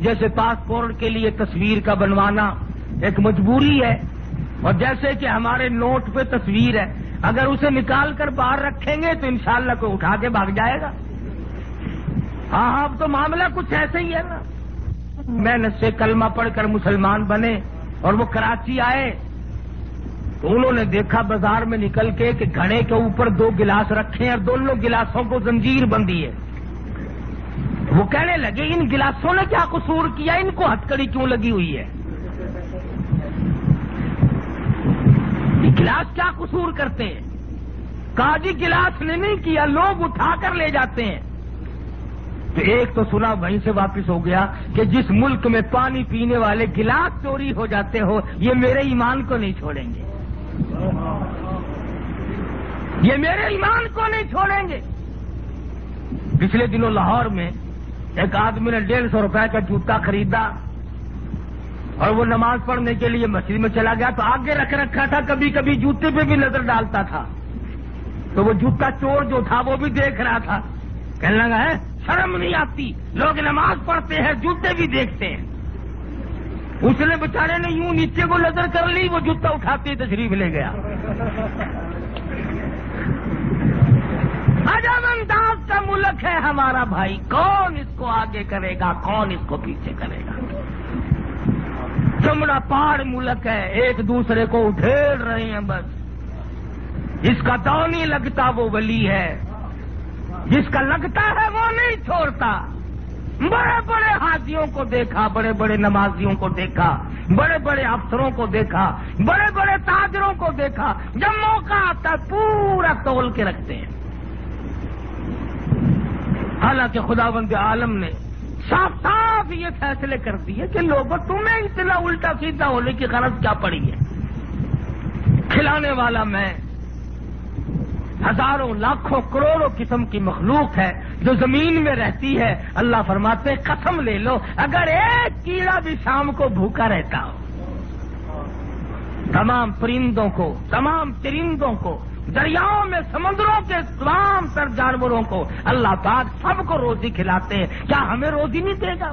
جیسے پاسپورٹ کے لیے تصویر کا بنوانا ایک مجبوری ہے، اور جیسے کہ ہمارے نوٹ پہ تصویر ہے، اگر اسے نکال کر باہر رکھیں گے تو انشاءاللہ کوئی اٹھا کے بھاگ جائے گا۔ ہاں اب تو معاملہ کچھ ایسے ہی ہے نا۔ میں نے سے کلمہ پڑھ کر مسلمان بنے اور وہ کراچی آئے تو انہوں نے دیکھا بازار میں نکل کے کہ گھڑے کے اوپر 2 گلاس رکھے ہیں اور دونوں گلاسوں کو زنجیر بندھی ہے۔ وہ کہنے لگے ان گلاسوں نے کیا قصور کیا، ان کو ہتکڑی کیوں لگی ہوئی ہے؟ یہ گلاس کیا قصور کرتے ہیں؟ کہا جی گلاس نے نہیں کیا، لوگ اٹھا کر لے جاتے ہیں۔ تو ایک تو سنا وہیں سے واپس ہو گیا کہ جس ملک میں پانی پینے والے گلاس چوری ہو جاتے ہو، یہ میرے ایمان کو نہیں چھوڑیں گے، یہ میرے ایمان کو نہیں چھوڑیں گے۔ پچھلے دنوں لاہور میں ایک آدمی نے 150 روپے کا جوتا خریدا اور وہ نماز پڑھنے کے لیے مسجد میں چلا گیا تو آگے رکھ رکھا تھا، کبھی کبھی جوتے پہ بھی نظر ڈالتا تھا، تو وہ جوتا چور جو تھا وہ بھی دیکھ رہا تھا، کہنے لگا ہے شرم نہیں آتی، لوگ نماز پڑھتے ہیں جوتے بھی دیکھتے ہیں۔ اس نے بیچارے نے یوں نیچے کو نظر کر لی، وہ جوتا اٹھاتے تشریف لے گیا۔ عجب انداز کا ملک ہے ہمارا بھائی، کون اس کو آگے کرے گا، کون اس کو پیچھے کرے گا؟ چمڑا پاڑ ملک ہے، ایک دوسرے کو اٹھیڑ رہے ہیں بس۔ جس کا داؤ نہیں لگتا وہ ولی ہے، جس کا لگتا ہے وہ نہیں چھوڑتا۔ بڑے بڑے حاجیوں کو دیکھا، بڑے بڑے نمازیوں کو دیکھا، بڑے بڑے افسروں کو دیکھا، بڑے بڑے تاجروں کو دیکھا، جب موقع آتا ہے پورا تول کے رکھتے ہیں۔ حالانکہ خداوند عالم نے صاف صاف یہ فیصلے کر دیے کہ لوگوں تمہیں اتنا الٹا سیدھا ہونے کی غرض کیا پڑی ہے؟ کھلانے والا میں، ہزاروں لاکھوں کروڑوں قسم کی مخلوق ہے جو زمین میں رہتی ہے۔ اللہ فرماتے ہیں قسم لے لو اگر ایک کیڑا بھی شام کو بھوکا رہتا ہو، تمام پرندوں کو، تمام چرندوں کو، دریاؤں میں سمندروں کے تمام تر جانوروں کو اللہ پاک سب کو روزی کھلاتے ہیں، کیا ہمیں روزی نہیں دے گا؟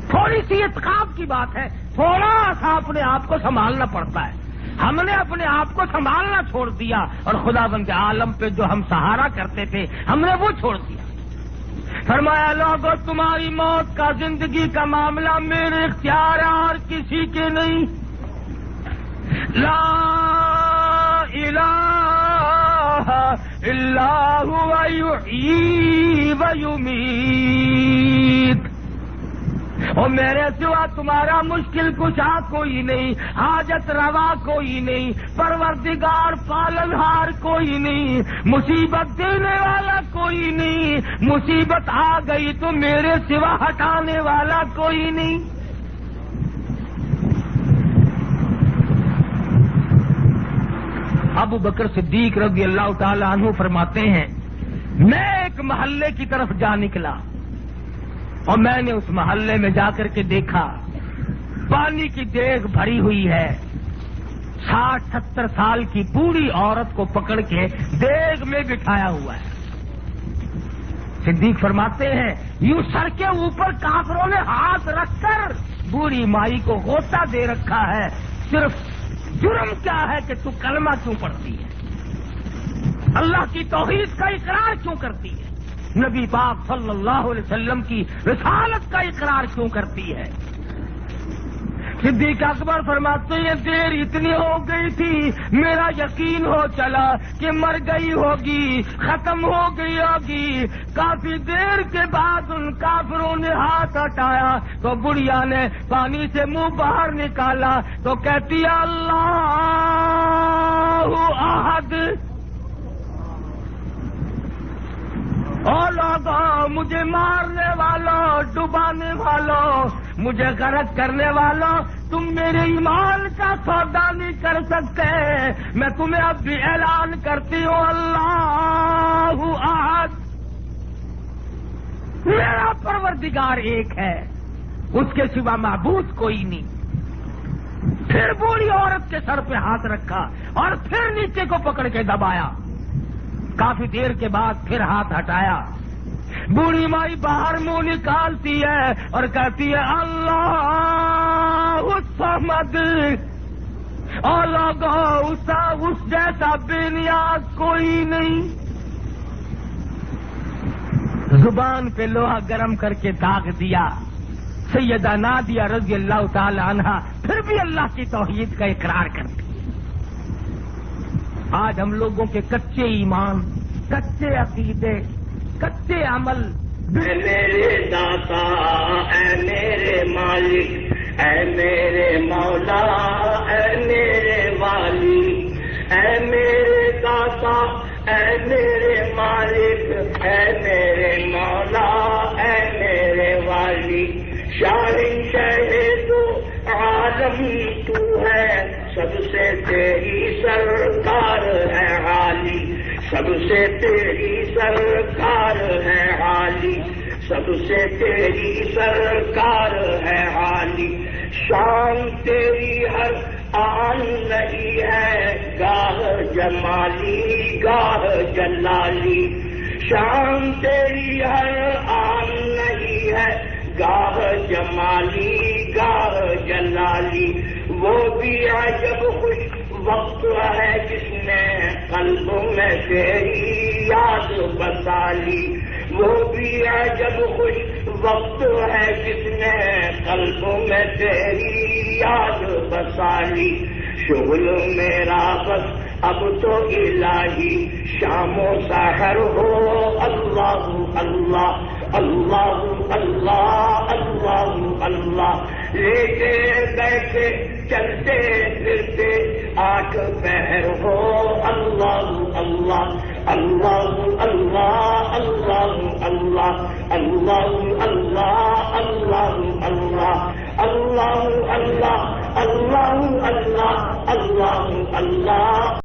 تھوڑی سی اتقاب کی بات ہے، تھوڑا سا اپنے آپ کو سنبھالنا پڑتا ہے۔ ہم نے اپنے آپ کو سنبھالنا چھوڑ دیا اور خداوند عالم پہ جو ہم سہارا کرتے تھے ہم نے وہ چھوڑ دیا۔ فرمایا لوگوں تمہاری موت کا، زندگی کا معاملہ میرے اختیار اور کسی کے نہیں۔ لا الہ الا هو یحیی و یمیت، اور میرے سوا تمہارا مشکل کشا کوئی نہیں، حاجت روا کوئی نہیں، پروردگار پالنہار کوئی نہیں، مصیبت دینے والا کوئی نہیں، مصیبت آ گئی تو میرے سوا ہٹانے والا کوئی نہیں۔ ابو بکر صدیق رضی اللہ تعالی عنہ فرماتے ہیں میں ایک محلے کی طرف جا نکلا اور میں نے اس محلے میں جا کر کے دیکھا پانی کی دیگ بھری ہوئی ہے، 60-70 سال کی بوڑھی عورت کو پکڑ کے دیگ میں بٹھایا ہوا ہے۔ صدیق فرماتے ہیں یوں سر کے اوپر کافروں نے ہاتھ رکھ کر بوڑھی مائی کو غوطہ دے رکھا ہے، صرف جرم کیا ہے کہ تو کلمہ کیوں پڑھتی ہے، اللہ کی توحید کا اقرار کیوں کرتی ہے، نبی پاک صلی اللہ علیہ وسلم کی رسالت کا اقرار کیوں کرتی ہے۔ صدیق اکبر فرماتے ہیں دیر اتنی ہو گئی تھی میرا یقین ہو چلا کہ مر گئی ہوگی، ختم ہو گئی ہوگی۔ کافی دیر کے بعد ان کافروں نے ہاتھ ہٹایا تو بڑھیا نے پانی سے منہ باہر نکالا تو کہتی ہے اللہ احد، اور لوگوں مجھے مارنے والوں، ڈبانے والوں، مجھے غرق کرنے والوں، تم میرے ایمان کا سودا نہیں کر سکتے، میں تمہیں اب بھی اعلان کرتی ہوں اللہ احد، میرا پروردگار ایک ہے، اس کے سوا معبود کوئی نہیں۔ پھر بوڑھی عورت کے سر پہ ہاتھ رکھا اور پھر نیچے کو پکڑ کے دبایا، کافی دیر کے بعد پھر ہاتھ ہٹایا، بوڑھی مائی باہر منہ نکالتی ہے اور کہتی ہے اللہ الصمد، اور لوگوں اس جیسا بے نیاز کوئی نہیں۔ زبان پہ لوہا گرم کر کے داغ دیا، سیدہ نادیہ رضی اللہ تعالی عنہا پھر بھی اللہ کی توحید کا اقرار کرتی۔ آج ہم لوگوں کے کچے ایمان، کچے عقیدے، کچے عمل، اے میرے داتا، اے میرے مالک، اے میرے مولا، اے میرے والی، اے میرے داتا، اے میرے مالک، اے میرے مولا، اے میرے والی، شہنشاہ تو عالم تو ہے، سب سے تیری سرکار ہے عالی، سب سے تیری سرکار ہے عالی، سب سے تیری سرکار ہے عالی، شان تیری ہر آن نہیں ہے، گاہ جمالی گاہ جلالی، شان تیری ہر آن نہیں ہے، گاہ جمالی گاہ جلالی، وہ بھی عجب خوش وقت ہے جس نے قلب میں تیری یاد بسا لی، وہ بھی عجب خوش وقت ہے جس نے قلب میں تیری یاد بسا لی، شغل میرا بس اب تو الہی شام و سحر ہو، اللہ اللہ اللہ اللہ اللہ اللہ، لیتے بیٹھے چلتے پھرتے 8 پہر ہو، اللہ اللہ اللہ اللہ اللہ اللہ اللہ اللہ اللہ اللہ اللہ اللہ اللہ اللہ اللہ اللہ